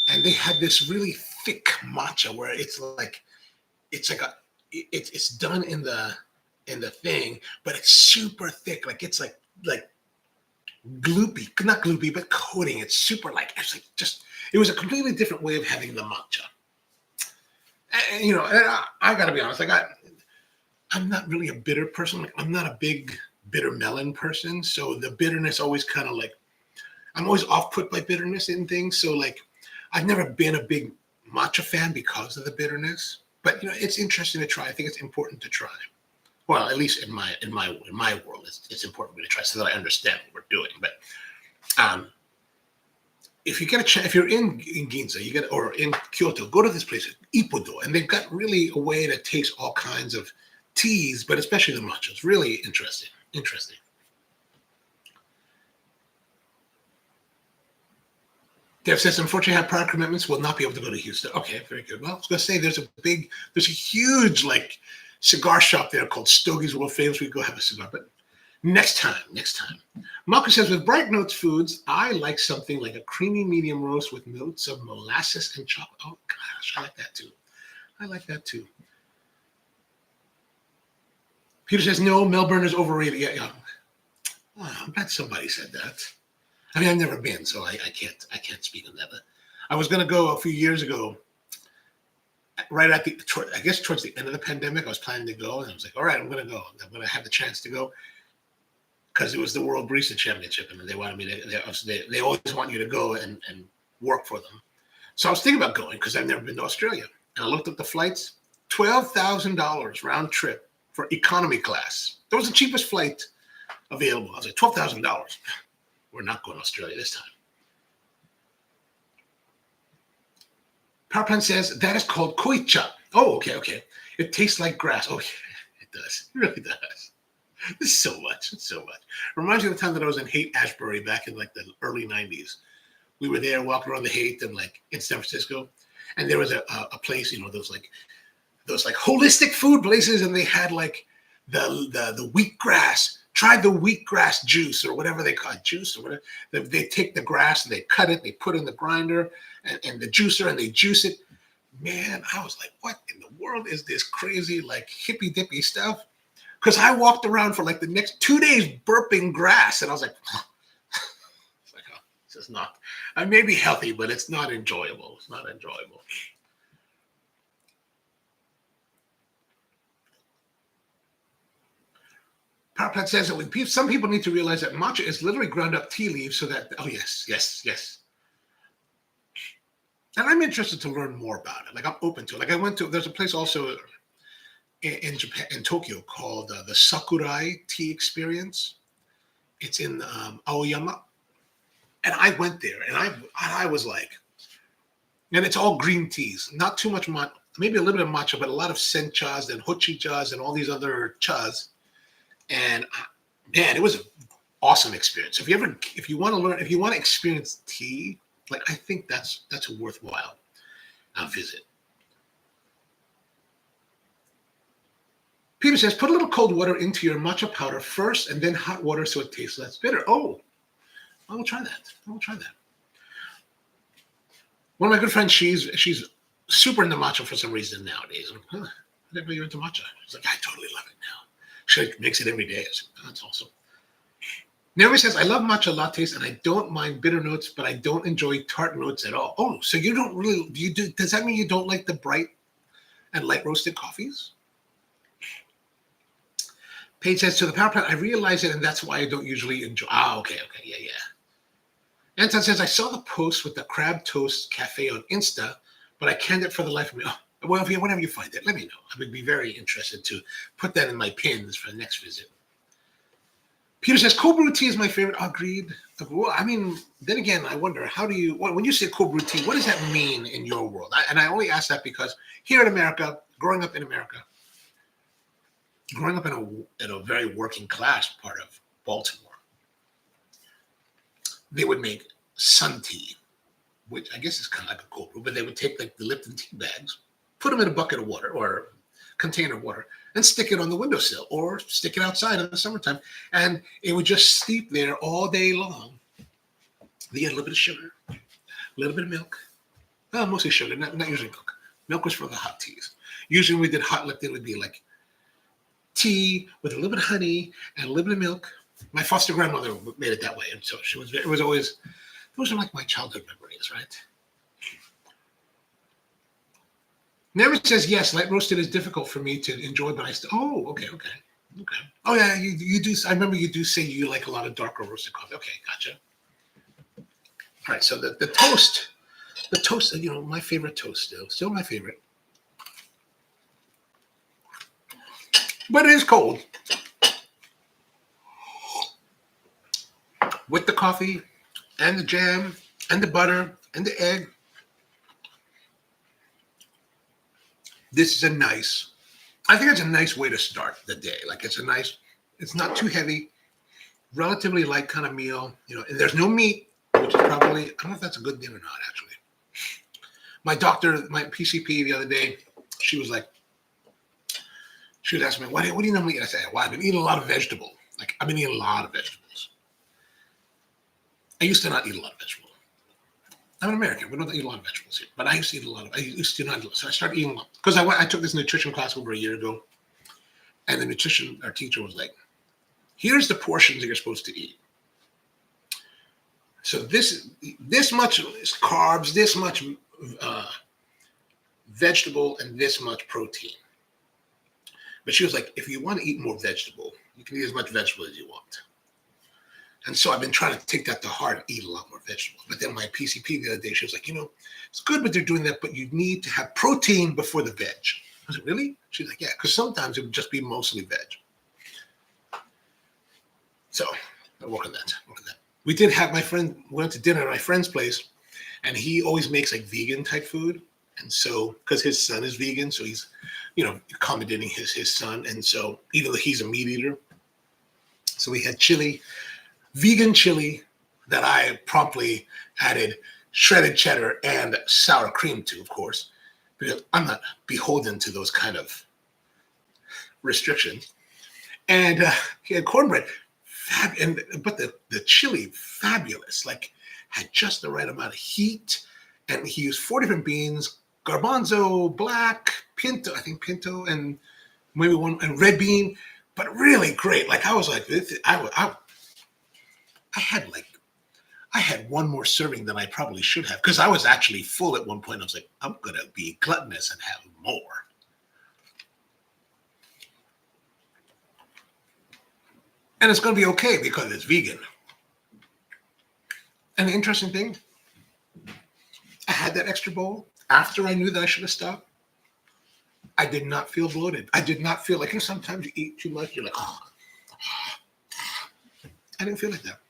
Speaker 1: and they had this really thick matcha where it's done in the thing, but it's super thick. Like, it's like gloopy, not gloopy, but coating. It's super it was a completely different way of having the matcha. And, you know, I got to be honest, I'm not really a bitter person. Like, I'm not a big bitter melon person. So the bitterness always kind of like, I'm always off put by bitterness in things. So like, I've never been a big matcha fan because of the bitterness, but you know, it's interesting to try. I think it's important to try. Well, at least in my world, it's important for me to try so that I understand what we're doing. But if you get a chance, if you're in Ginza, or in Kyoto, go to this place, Ippudo, and they've got really a way to taste all kinds of teas, but especially the matcha. It's really interesting. Dev says, unfortunately, I have prior commitments, will not be able to go to Houston. Okay, very good. Well, I was going to say, there's a huge like cigar shop there called Stogie's World Famous. We could go have a cigar, but next time. Malcolm says, with Bright Notes Foods, I like something like a creamy medium roast with notes of molasses and chocolate. Oh gosh, I like that too. Peter says, no, Melbourne is overrated. Yeah. Wow, I'm glad somebody said that. I mean, I've never been, so I can't speak on that. But I was going to go a few years ago, right at towards the end of the pandemic. I was planning to go, and I was like, all right, I'm going to go. I'm going to have the chance to go because it was the World Barista Championship, and they wanted me to. They always want you to go and work for them. So I was thinking about going because I've never been to Australia, and I looked up the flights, $12,000 round trip for economy class. That was the cheapest flight available. I was like, $12,000. We're not going to Australia this time. PowerPlan says that is called koicha. Oh, okay. It tastes like grass. Oh, yeah, it does. It really does. It's so much. Reminds me of the time that I was in Haight-Ashbury back in like the early 90s. We were there walking around the Haight and like in San Francisco. And there was a place, those like holistic food places, and they had like the wheatgrass. Try the wheatgrass juice or whatever they call it, juice or whatever. They take the grass and they cut it, they put it in the grinder and the juicer, and they juice it. Man, I was like, what in the world is this crazy like hippy dippy stuff? Because I walked around for like the next 2 days burping grass, and I was like, it's like, oh, this is not. I may be healthy, but it's not enjoyable. It's not enjoyable. Power Plant says that some people need to realize that matcha is literally ground up tea leaves so that, oh, yes. And I'm interested to learn more about it. Like, I'm open to it. Like, there's a place also in Japan, in Tokyo, called the Sakurai Tea Experience. It's in Aoyama. And I went there, and I was like, and it's all green teas, not too much matcha, maybe a little bit of matcha, but a lot of senchas and hochichas and all these other chas. And man, it was an awesome experience. If you want to experience tea, like, I think that's a worthwhile visit. Peter says, put a little cold water into your matcha powder first, and then hot water so it tastes less bitter. Oh, I will try that. One of my good friends, she's super into matcha for some reason nowadays. I'm like, I didn't know you're into matcha. She's like, I totally love it now. She makes it every day. I said, oh, that's awesome. Naomi says, I love matcha lattes and I don't mind bitter notes, but I don't enjoy tart notes at all. Oh, so you don't really, does that mean you don't like the bright and light roasted coffees? Paige says, to the Power Plant, I realize it, and that's why I don't usually enjoy. Okay, yeah. Anton says, I saw the post with the Crab Toast Cafe on Insta, but I canned it for the life of me. Oh, well, whenever you find it, let me know. I would be very interested to put that in my pins for the next visit. Peter says, cold brew tea is my favorite. Agreed. Well, I mean, then again, I wonder, when you say cold brew tea, what does that mean in your world? And I only ask that because here in America, growing up in a very working class part of Baltimore, they would make sun tea, which I guess is kind of like a cold brew, but they would take like the Lipton tea bags, put them in a bucket of water or container of water, and stick it on the windowsill or stick it outside in the summertime, and it would just steep there all day long. They had a little bit of sugar, a little bit of milk, mostly sugar, not usually milk. Milk was for the hot teas. Usually when we did hot Lipton, it would be like tea with a little bit of honey and a little bit of milk. My foster grandmother made it that way, and so it was always, those are like my childhood memories, right? Never says, yes, light roasted is difficult for me to enjoy, but I still, okay. Oh yeah, you do, I remember you do say you like a lot of darker roasted coffee. Okay, gotcha. All right, so the toast, my favorite toast still my favorite. But it is cold. With the coffee and the jam and the butter and the egg. This is I think it's a nice way to start the day. Like, it's not too heavy, relatively light kind of meal, and there's no meat, which is probably, I don't know if that's a good thing or not, actually. My doctor, my PCP the other day, she was asking me, what do you normally eat? I said, well, I've been eating a lot of vegetables. Like, I've been eating a lot of vegetables. I used to not eat a lot of vegetables. I'm an American. We don't eat a lot of vegetables here, but I used to eat a lot. I used to not. So I started eating a lot because I took this nutrition class over a year ago, and our teacher was like, "Here's the portions that you're supposed to eat. So this much is carbs, this much vegetable, and this much protein." But she was like, "If you want to eat more vegetable, you can eat as much vegetable as you want." And so I've been trying to take that to heart and eat a lot more vegetables. But then my PCP the other day, she was like, it's good what they're doing that, but you need to have protein before the veg. I was like, really? She's like, yeah, because sometimes it would just be mostly veg. So I work on that. We did have we went to dinner at my friend's place, and he always makes like vegan type food. And so, because his son is vegan, so he's, accommodating his son. And so, even though he's a meat eater, so we had vegan chili that I promptly added shredded cheddar, and sour cream too, of course, because I'm not beholden to those kind of restrictions. And he had cornbread, but the chili, fabulous, like had just the right amount of heat. And he used 4 different beans: garbanzo, black, pinto, I think pinto, and maybe one, and red bean, but really great. Like I was like, I had one more serving than I probably should have, because I was actually full at one point. I was like, I'm gonna be gluttonous and have more. And it's gonna be okay because it's vegan. And the interesting thing, I had that extra bowl after I knew that I should have stopped. I did not feel bloated. I did not feel like, sometimes you eat too much, you're like, oh. I didn't feel like that.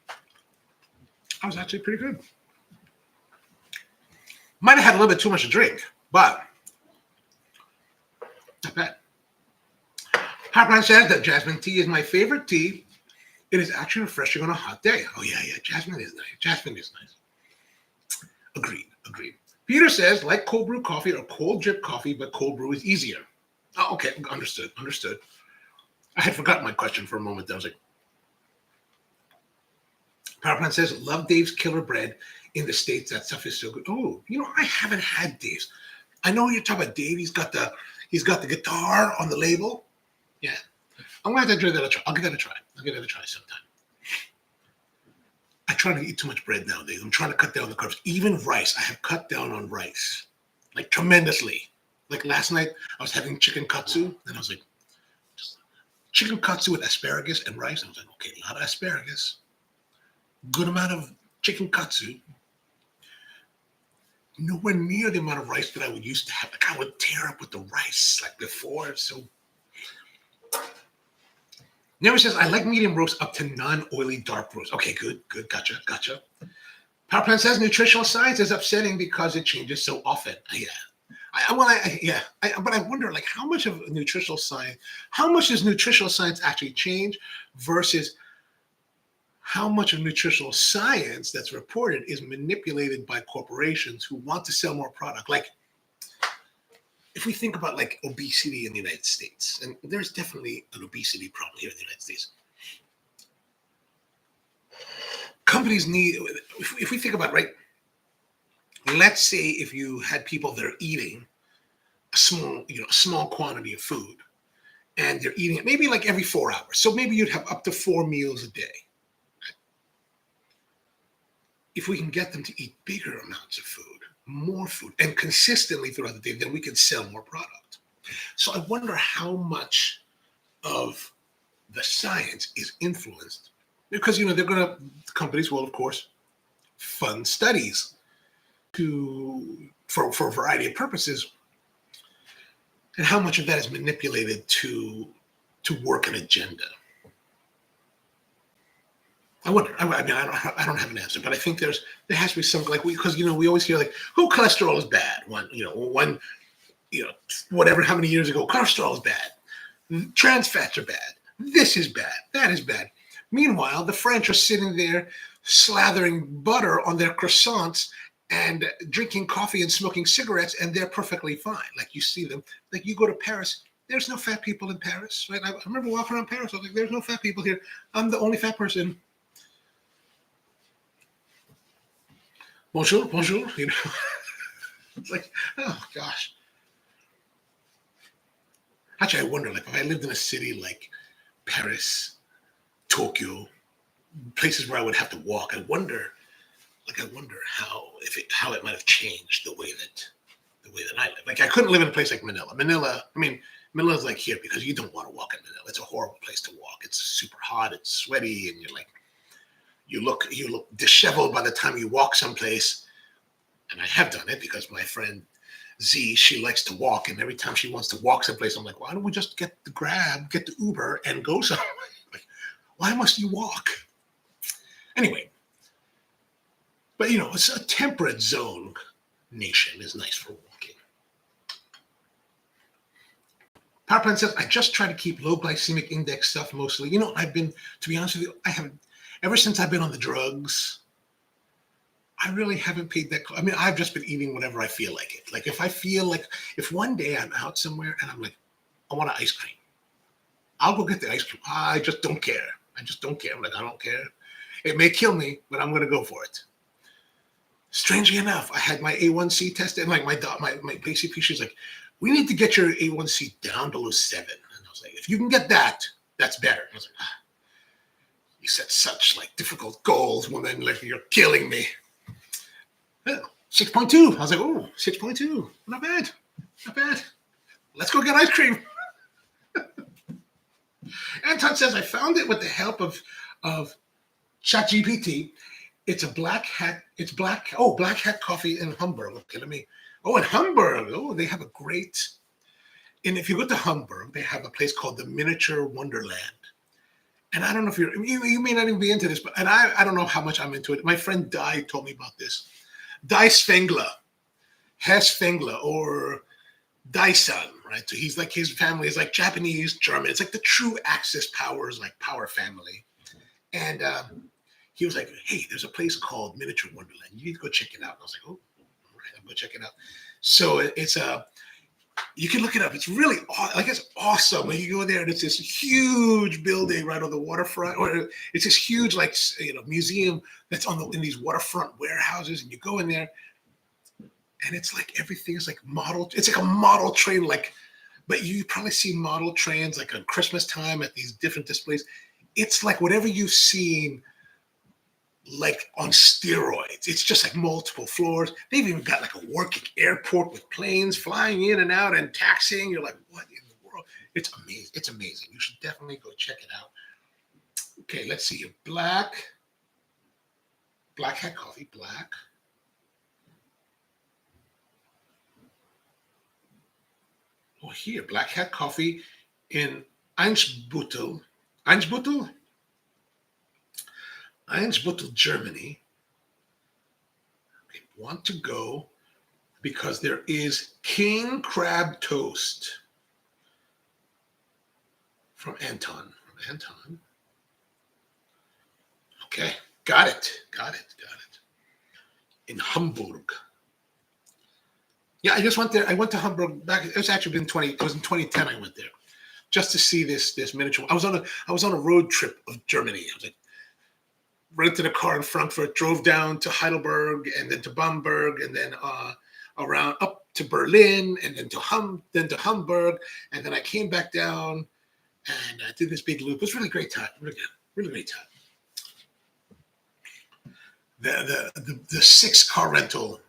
Speaker 1: I was actually pretty good. Might have had a little bit too much to drink, but not bad. Hotman says that jasmine tea is my favorite tea. It is actually refreshing on a hot day. Oh, yeah. Jasmine is nice. Jasmine is nice. Agreed. Peter says, like cold brew coffee or cold drip coffee, but cold brew is easier. Oh, okay. Understood. I had forgotten my question for a moment. I was like, PowerPlan says, love Dave's killer bread in the States. That stuff is so good. Oh, I haven't had Dave's. I know you're talking about Dave. He's got the guitar on the label. Yeah. I'm going to have to give that a try. I'll give that a try. Sometime. I try to eat too much bread nowadays. I'm trying to cut down the carbs. Even rice. I have cut down on rice. Like tremendously. Like last night, I was having chicken katsu. And I was like, chicken katsu with asparagus and rice. I was like, okay, a lot of asparagus. Good amount of chicken katsu. Nowhere near the amount of rice that I would used to have. Like I would tear up with the rice like before. So Never says, I like medium roast up to non-oily dark roast. Okay, good. Gotcha. Power Plant says nutritional science is upsetting because it changes so often. Yeah. But I wonder, like, how much does nutritional science actually change versus how much of nutritional science that's reported is manipulated by corporations who want to sell more product? Like, if we think about like obesity in the United States, and there's definitely an obesity problem here in the United States. Companies need, if we think about, right, let's say if you had people that are eating a small quantity of food, and they're eating it maybe like every 4 hours. So maybe you'd have up to 4 meals a day. If we can get them to eat bigger amounts of food, more food, and consistently throughout the day, then we can sell more product. So I wonder how much of the science is influenced, because companies will, of course, fund studies for a variety of purposes, and how much of that is manipulated to work an agenda. I wonder. I don't have an answer, but I think there has to be some, like, because we always hear like, cholesterol is bad. Whatever, how many years ago, cholesterol is bad. Trans fats are bad. This is bad. That is bad. Meanwhile, the French are sitting there slathering butter on their croissants and drinking coffee and smoking cigarettes, and they're perfectly fine. Like, you see them. Like, you go to Paris, there's no fat people in Paris, right? I remember walking around Paris. I was like, there's no fat people here. I'm the only fat person. Bonjour. It's like, oh gosh. Actually, I wonder, like, if I lived in a city like Paris, Tokyo, places where I would have to walk, I wonder how it might have changed the way that I live. Like, I couldn't live in a place like Manila. Manila's like here because you don't want to walk in Manila. It's a horrible place to walk. It's super hot. It's sweaty, and you're like, you look disheveled by the time you walk someplace. And I have done it because my friend Z, she likes to walk, and every time she wants to walk someplace, I'm like, why don't we just get the Uber and go somewhere? Like, why must you walk? Anyway, but it's a temperate zone nation is nice for walking. Power Plant says, I just try to keep low glycemic index stuff mostly. To be honest with you, ever since I've been on the drugs, I really haven't paid that. I mean, I've just been eating whenever I feel like it. Like if I feel like, if one day I'm out somewhere and I'm like, I want an ice cream, I'll go get the ice cream. I just don't care. I just don't care. I'm like, I don't care. It may kill me, but I'm going to go for it. Strangely enough, I had my A1C tested, and like my PCP, she's like, we need to get your A1C down below 7. And I was like, if you can get that, that's better. I was like, you set such like difficult goals, woman, like you're killing me. 6.2. I was like, oh, 6.2. Not bad. Not bad. Let's go get ice cream. Anton says, I found it with the help of ChatGPT. It's a black hat. It's black. Oh, black hat coffee in Hamburg. Okay, let me. Oh, in Hamburg. Oh, they have a great. And if you go to Hamburg, they have a place called the Miniature Wonderland. And I don't know if you may not even be into this, but I don't know how much I'm into it. My friend Di told me about this. Di Spengler, Hess Spengler, or Dyson, right? So he's like, his family is like Japanese, German. It's like the true Axis powers, like power family. And he was like, hey, there's a place called Miniature Wonderland. You need to go check it out. And I was like, oh, all right, I'm going to check it out. So it's you can look it up. It's really it's awesome when you go there, and it's this huge building right on the waterfront, or it's this huge museum that's in these waterfront warehouses, and you go in there, and it's like everything is like model. It's like a model train, but you probably see model trains like on Christmas time at these different displays. It's like whatever you've seen, like on steroids. It's just like multiple floors. They've even got like a working airport with planes flying in and out and taxiing. You're like, what in the world? It's amazing. It's amazing. You should definitely go check it out. Okay, let's see. Black hat coffee, black. Oh, here, black hat coffee in Einsbüttel, Germany. Okay, want to go because there is king crab toast from Anton. Okay, got it. In Hamburg. Yeah, I just went there. I went to Hamburg back. It was actually it was in 2010 I went there just to see this miniature. I was on a road trip of Germany. I was like, rented a car in Frankfurt, drove down to Heidelberg, and then to Bamberg, and then around up to Berlin, and then to Hamburg, and then I came back down and I did this big loop. It was a really great time. Really great time. The 6-car rental,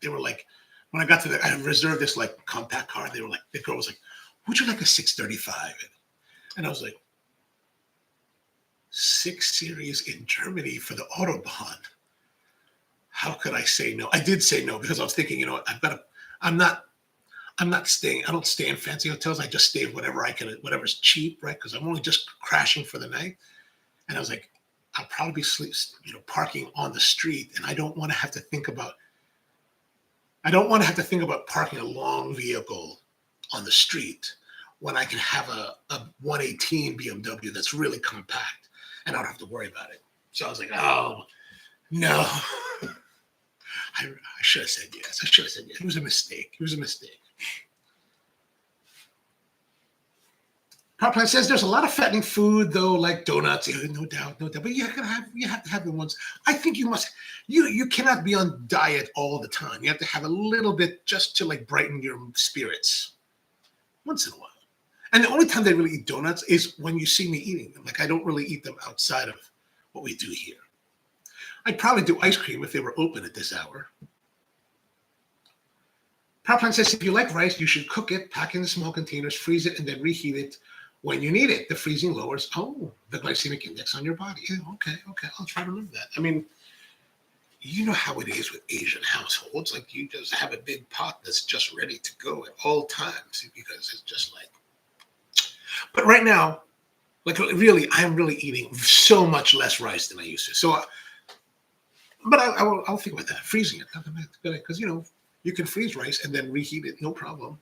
Speaker 1: they were like, when I got to I reserved this like compact car. They were like, the girl was like, would you like a 635? And I was like, 6 Series in Germany for the Autobahn. How could I say no? I did say no because I was thinking, I'm not staying. I don't stay in fancy hotels. I just stay whatever I can, whatever's cheap, right? Because I'm only just crashing for the night. And I was like, I'll probably be parking on the street, and I don't want to have to think about parking a long vehicle on the street when I can have a 118 BMW that's really compact, and I don't have to worry about it. So I was like, oh, no. I should have said yes. It was a mistake. Powerplant says there's a lot of fattening food, though, like donuts. No doubt. But you have to have the ones. I think you cannot be on diet all the time. You have to have a little bit just to like brighten your spirits once in a while. And the only time they really eat donuts is when you see me eating them. Like I don't really eat them outside of what we do here. I'd probably do ice cream if they were open at this hour. Powerplant says if you like rice, you should cook it, pack it in small containers, freeze it, and then reheat it when you need it. The freezing lowers the glycemic index on your body. Yeah, okay. I'll try to remember that. I mean, you know how it is with Asian households. Like you just have a big pot that's just ready to go at all times because it's just like. But right now, like really, I'm really eating so much less rice than I used to. So, but I'll think about that. Freezing it, because you can freeze rice and then reheat it, no problem.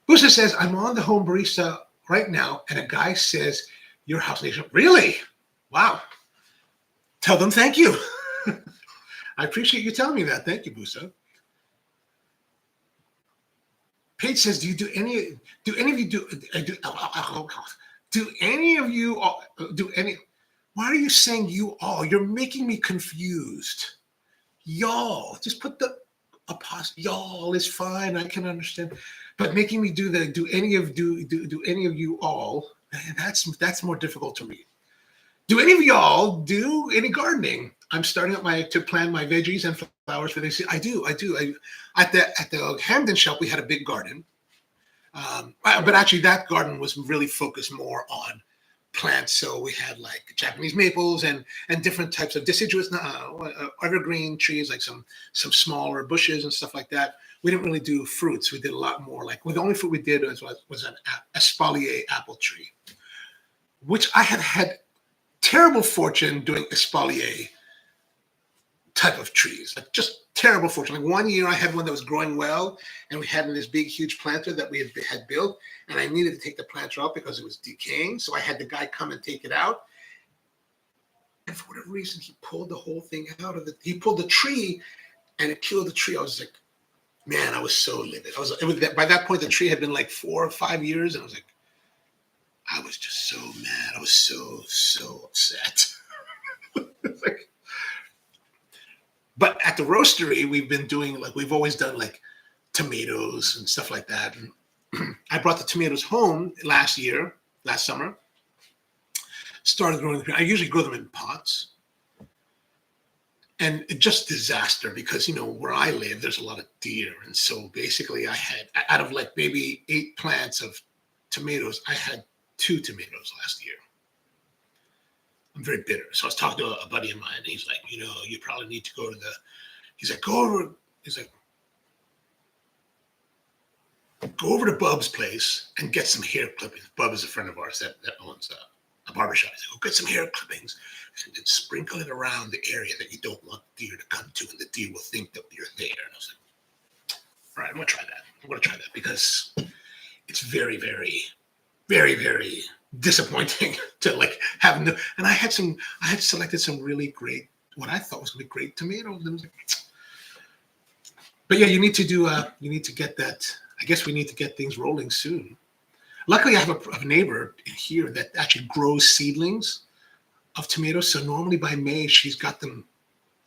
Speaker 1: Booster says I'm on the home barista right now, and a guy says your house nation. Really? Wow. Tell them thank you. I appreciate you telling me that. Thank you, Busa. Paige says, do any of you do any of you do any? Why are you saying you all? You're making me confused. Y'all, just put the apostrophe. Y'all is fine. I can understand, but making me do the do any of you all? That's more difficult to read. Do any of y'all do any gardening? I'm starting up to plant my veggies and flowers for this. I do. At the Hamden shop, we had a big garden, but actually that garden was really focused more on plants. So we had like Japanese maples and different types of deciduous, evergreen trees, like some smaller bushes and stuff like that. We didn't really do fruits. We did a lot more. Like the only fruit we did was an espalier apple tree, which I had terrible fortune doing espalier type of trees, like just terrible fortune. Like one year I had one that was growing well, and we had this big, huge planter that we had built, and I needed to take the planter out because it was decaying. So I had the guy come and take it out. And for whatever reason, he pulled the whole thing out of he pulled the tree, and it killed the tree. I was like, man, I was so livid. By that point, the tree had been like 4 or 5 years, and I was like, I was just so mad. I was so upset. Like, but at the roastery, we've always done like tomatoes and stuff like that. And I brought the tomatoes home last summer. Started growing them. I usually grow them in pots. And it just disaster because, where I live, there's a lot of deer. And so basically I had, out of like maybe 8 plants of tomatoes, I had 2 tomatoes last year. I'm very bitter. So I was talking to a buddy of mine, and he's like, you probably need to go to go over to Bub's place and get some hair clippings. Bub is a friend of ours that owns a barbershop. He's like, go get some hair clippings and then sprinkle it around the area that you don't want the deer to come to, and the deer will think that you're there. And I was like, all right, I'm going to try that because it's very, very, very, very disappointing to like have no. And I had selected some really great, what I thought was going to be great tomatoes. And I was like, but yeah, you need to get that. I guess we need to get things rolling soon. Luckily, I have a neighbor here that actually grows seedlings of tomatoes. So normally by May, she's got them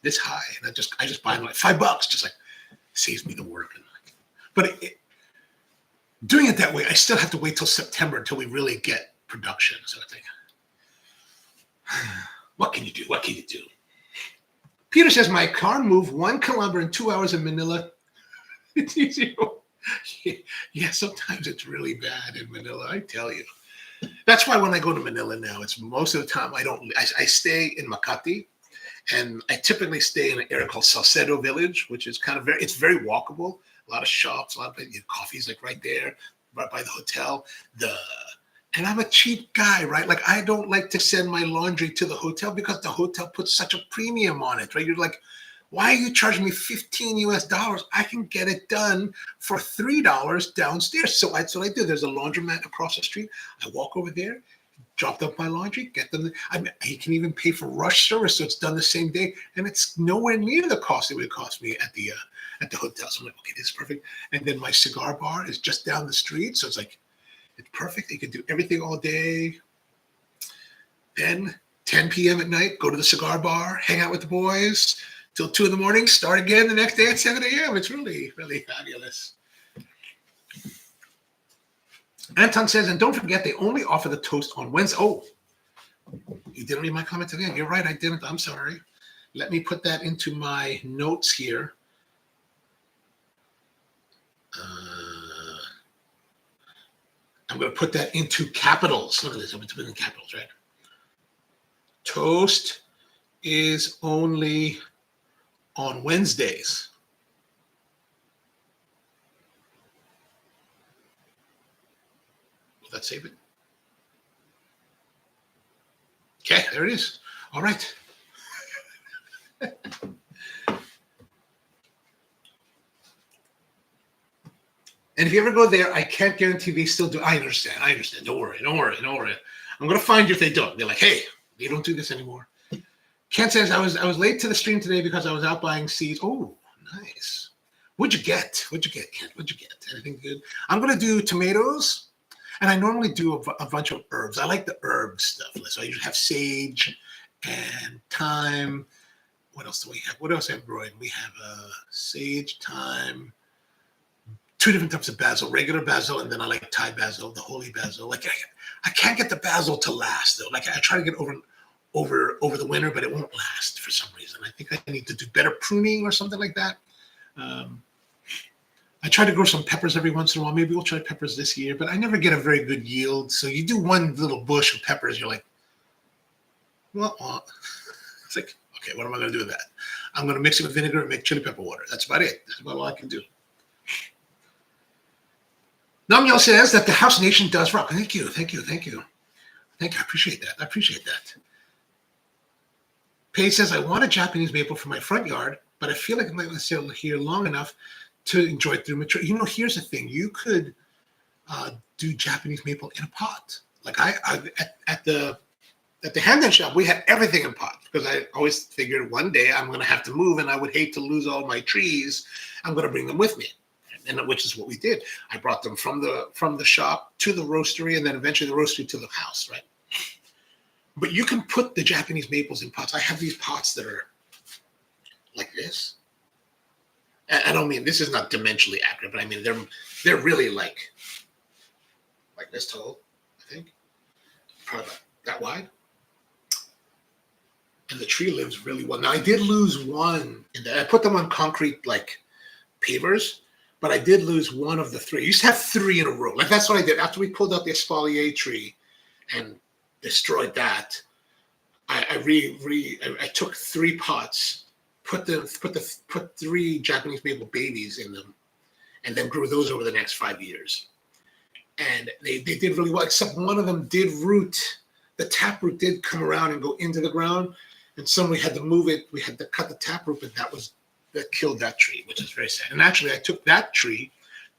Speaker 1: this high, and I just buy them like $5, just like saves me the work. But doing it that way, I still have to wait till September until we really get production. So I think, what can you do? What can you do? Peter says, my car moved 1 kilometer in 2 hours in Manila. It's easy. Yeah, sometimes it's really bad in Manila, I tell you. That's why when I go to Manila now, it's most of the time I stay in Makati, and I typically stay in an area called Salcedo Village, which is kind of it's very walkable. A lot of shops, a lot of coffee's like right there, right by the hotel. And I'm a cheap guy, right? Like I don't like to send my laundry to the hotel because the hotel puts such a premium on it, right? You're like, why are you charging me $15 US? I can get it done for $3 downstairs. So that's what I do. There's a laundromat across the street. I walk over there, dropped up my laundry, get them. He can even pay for rush service, so it's done the same day, and it's nowhere near the cost it would cost me at the hotel. So I'm like, okay, this is perfect. And then my cigar bar is just down the street, so it's like, it's perfect. You can do everything all day. Then 10 p.m. at night, go to the cigar bar, hang out with the boys till 2 in the morning, start again the next day at 7 a.m. It's really, really fabulous. Anton says, and don't forget, they only offer the toast on Wednesday. Oh, you didn't read my comments again. You're right, I didn't. I'm sorry. Let me put that into my notes here. I'm going to put that into capitals. Look at this. I'm going to put it in capitals, right? Toast is only on Wednesdays. Will that save it? Okay, there it is. All right. And if you ever go there, I can't guarantee they still do. I understand. Don't worry. I'm going to find you if they don't. They're like, hey, they don't do this anymore. Ken says, I was late to the stream today because I was out buying seeds. Oh, nice. What'd you get? What'd you get, Ken? What'd you get? Anything good? I'm going to do tomatoes, and I normally do a bunch of herbs. I like the herb stuff. So I usually have sage and thyme. What else do we have? What else have we growing? We have sage, thyme, 2 different types of basil, regular basil, and then I like Thai basil, the holy basil. Like I can't get the basil to last though. Like I try to get over the winter, but it won't last for some reason. I think I need to do better pruning or something like that. I try to grow some peppers every once in a while. Maybe we'll try peppers this year, but I never get a very good yield. So you do one little bush of peppers, you're like, well, it's like, okay, what am I going to do with that? I'm going to mix it with vinegar and make chili pepper water. That's about it. That's about all I can do. Namyel says that the House Nation does rock. Thank you. I appreciate that. Paige says, I want a Japanese maple for my front yard, but I feel like I might stay here long enough to enjoy it through mature. Here's the thing. You could do Japanese maple in a pot. Like I at the Hamden shop, we had everything in pots because I always figured one day I'm going to have to move and I would hate to lose all my trees. I'm going to bring them with me. And which is what we did. I brought them from the shop to the roastery and then eventually the roastery to the house, right? But you can put the Japanese maples in pots. I have these pots that are like this. I don't mean, this is not dimensionally accurate, but I mean, they're really like this tall, I think. Probably about that wide. And the tree lives really well. Now, I did lose one in that. I put them on concrete, like, pavers, but I did lose one of the 3. I used to have 3 in a row. Like, that's what I did. After we pulled out the espalier tree and destroyed that, I took 3 pots, put 3 Japanese maple babies in them, and then grew those over the next 5 years. And they did really well, except one of them did root. The taproot did come around and go into the ground, and so we had to move it. We had to cut the taproot, but that killed that tree, which is very sad. And actually, I took that tree,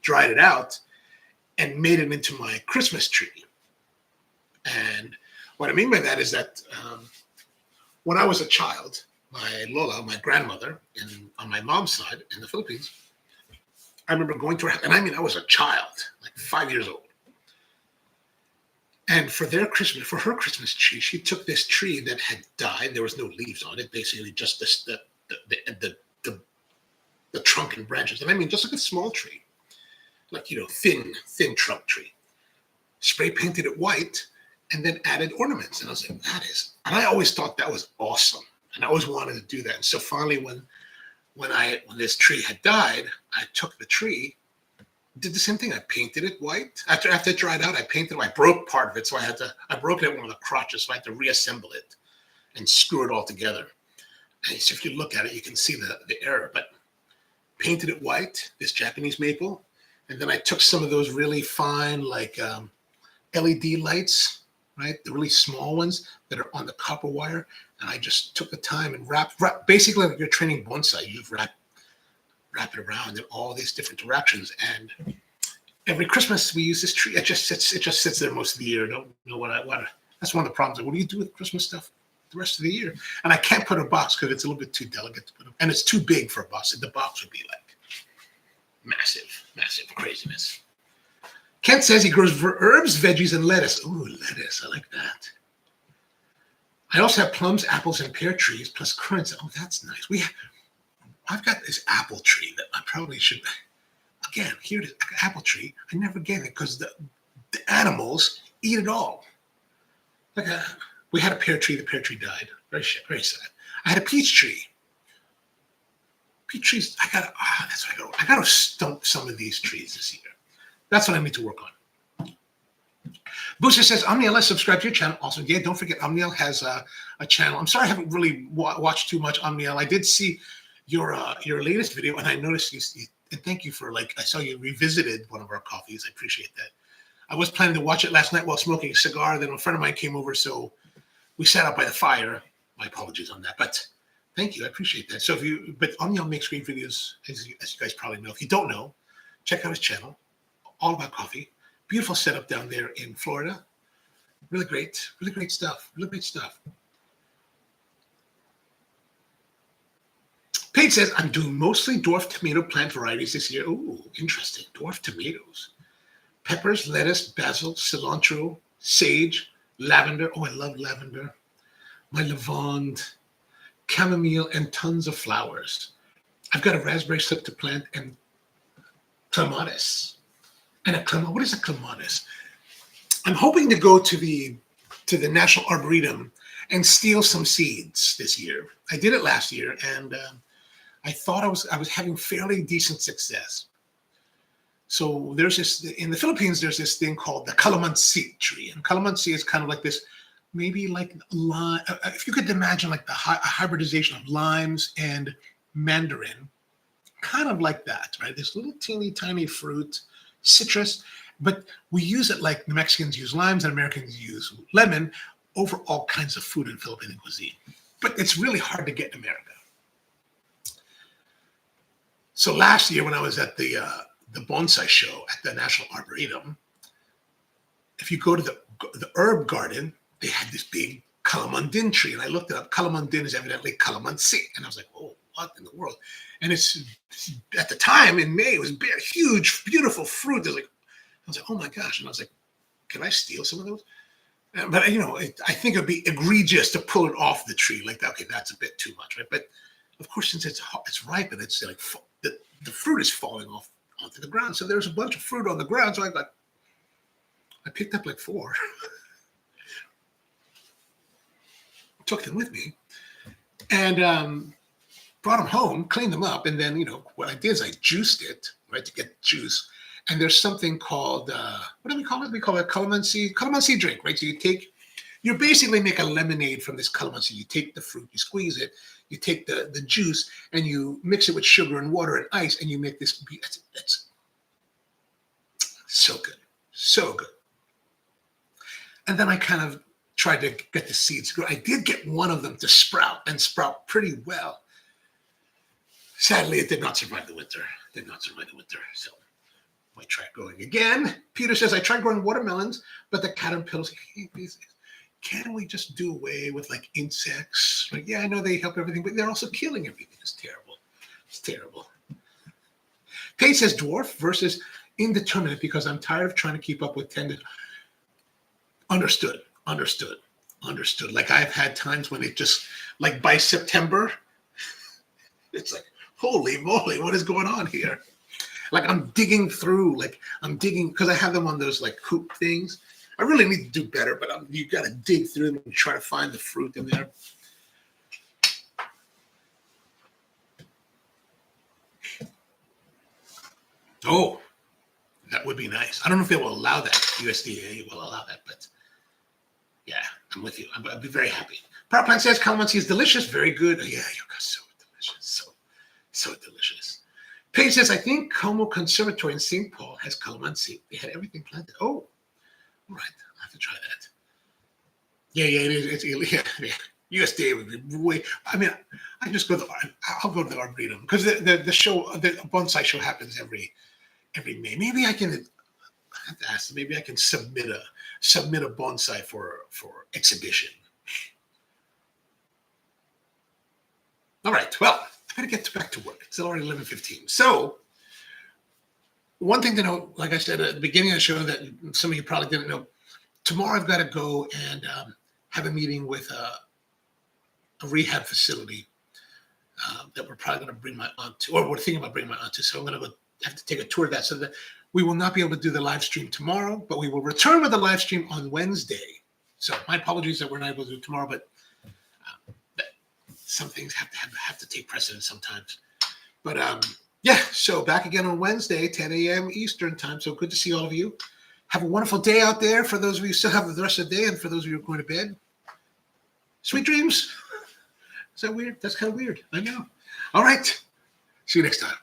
Speaker 1: dried it out, and made it into my Christmas tree. And what I mean by that is that when I was a child, my Lola, my grandmother, on my mom's side in the Philippines, I remember going to her house, and I mean, I was a child, like 5 years old. And for her Christmas tree, she took this tree that had died. There was no leaves on it, basically just the trunk and branches. And I mean, just like a small tree, like, thin trunk tree. Spray painted it white and then added ornaments. And I was like, and I always thought that was awesome. And I always wanted to do that. And so finally, when this tree had died, I took the tree, did the same thing. I painted it white. After it dried out, I broke part of it. So I broke it at one of the crotches. So I had to reassemble it and screw it all together. And so if you look at it, you can see the error, but painted it white, this Japanese maple. And then I took some of those really fine, like LED lights, right? The really small ones that are on the copper wire. And I just took the time and wrapped basically like you're training bonsai. You wrap it around in all these different directions. And every Christmas we use this tree. It just sits there most of the year. I don't know what. That's one of the problems. What do you do with Christmas stuff the rest of the year? And I can't put a box because it's a little bit too delicate to put, and it's too big for a box. The box would be like massive craziness. Kent says he grows herbs, veggies, and lettuce. Ooh, lettuce. I like that. I also have plums, apples, and pear trees, plus currants. Oh, that's nice. I've got this apple tree that I probably should. Again, here it is, apple tree. I never get it because the animals eat it all. We had a pear tree. The pear tree died. Very sad. I had a peach tree. Peach trees. I gotta stump some of these trees this year. That's what I need to work on. Booster says, Omniel, let's subscribe to your channel. Also, yeah, don't forget, Omniel has a channel. I'm sorry I haven't really watched too much Omniel. I did see your latest video, and I noticed you and thank you for, I saw you revisited one of our coffees. I appreciate that. I was planning to watch it last night while smoking a cigar. Then a friend of mine came over, so we sat out by the fire. My apologies on that, but thank you. I appreciate that. So but Omniel makes great videos, as you guys probably know. If you don't know, check out his channel, all about coffee. Beautiful setup down there in Florida. Really great stuff. Really great stuff. Paige says, I'm doing mostly dwarf tomato plant varieties this year. Ooh, interesting. Dwarf tomatoes. Peppers, lettuce, basil, cilantro, sage, lavender. Oh, I love lavender. My lavande, chamomile, and tons of flowers. I've got a raspberry slip to plant and clematis. And what is a clematis? I'm hoping to go to the National Arboretum and steal some seeds this year. I did it last year, and I thought I was having fairly decent success. So there's this in the Philippines. There's this thing called the calamansi tree, and calamansi is kind of like this, maybe like lime. If you could imagine like a hybridization of limes and mandarin, kind of like that, right? This little teeny tiny fruit, citrus, but we use it like the Mexicans use limes and Americans use lemon over all kinds of food in Filipino cuisine. But it's really hard to get in America. So last year when I was at the bonsai show at the National Arboretum, if you go to the herb garden, they had this big calamandin tree, and I looked it up. Calamandin is evidently calamansi, and I was like, "Oh, what in the world?" And it's at the time in May, it was big, huge, beautiful fruit. I was like, "Oh my gosh!" And I was like, "Can I steal some of those?" But I think it'd be egregious to pull it off the tree. Like, okay, that's a bit too much, right? But of course, since it's ripe and it's like the fruit is falling off onto the ground, so there's a bunch of fruit on the ground. So I picked up like 4. Took them with me, and brought them home, cleaned them up, and then what I did is I juiced it, right, to get juice. And there's something called what do we call it? We call it calamansi drink, right? So you basically make a lemonade from this calamansi. You take the fruit, you squeeze it, you take the juice, and you mix it with sugar and water and ice, and you make this. It's so good, so good. And then I kind of tried to get the seeds to grow. I did get one of them to sprout pretty well. Sadly, it did not survive the winter. So I might try growing again. Peter says, I tried growing watermelons, but the caterpillars, can't we just do away with like insects? Like, yeah, I know they help everything, but they're also killing everything. It's terrible. It's terrible. Paige says dwarf versus indeterminate because I'm tired of trying to keep up with tended. Understood. Like I've had times when it just, like by September, it's like, holy moly, what is going on here? Like I'm digging because I have them on those like hoop things. I really need to do better, but you got to dig through them and try to find the fruit in there. Oh, that would be nice. I don't know if they will allow that. USDA will allow that, but yeah, I'm with you. I'd be very happy. Power Plant says calamansi is delicious. Very good. Yeah, so delicious. So delicious. Paige says, I think Como Conservatory in St. Paul has calamansi. They had everything planted. Oh, all right. I'll have to try that. Yeah, it is. Yeah. USDA would be way. I mean, I'll go to the Arboretum because the show, the bonsai show happens every May. Maybe I can. I have to ask. Maybe I can submit a bonsai for exhibition. All right. Well, I better get back to work. It's already 11:15. So, one thing to know, like I said at the beginning of the show, that some of you probably didn't know. Tomorrow, I've got to go and have a meeting with a rehab facility that we're probably going to bring my aunt to, or we're thinking about bringing my aunt to. So I'm going to have to take a tour of that, so that we will not be able to do the live stream tomorrow, but we will return with the live stream on Wednesday. So my apologies that we're not able to do it tomorrow, but some things have to take precedence sometimes. But yeah, so back again on Wednesday, 10 a.m. Eastern time. So good to see all of you. Have a wonderful day out there. For those of you who still have the rest of the day, and for those of you who are going to bed, sweet dreams. Is that weird? That's kind of weird. I know. All right. See you next time.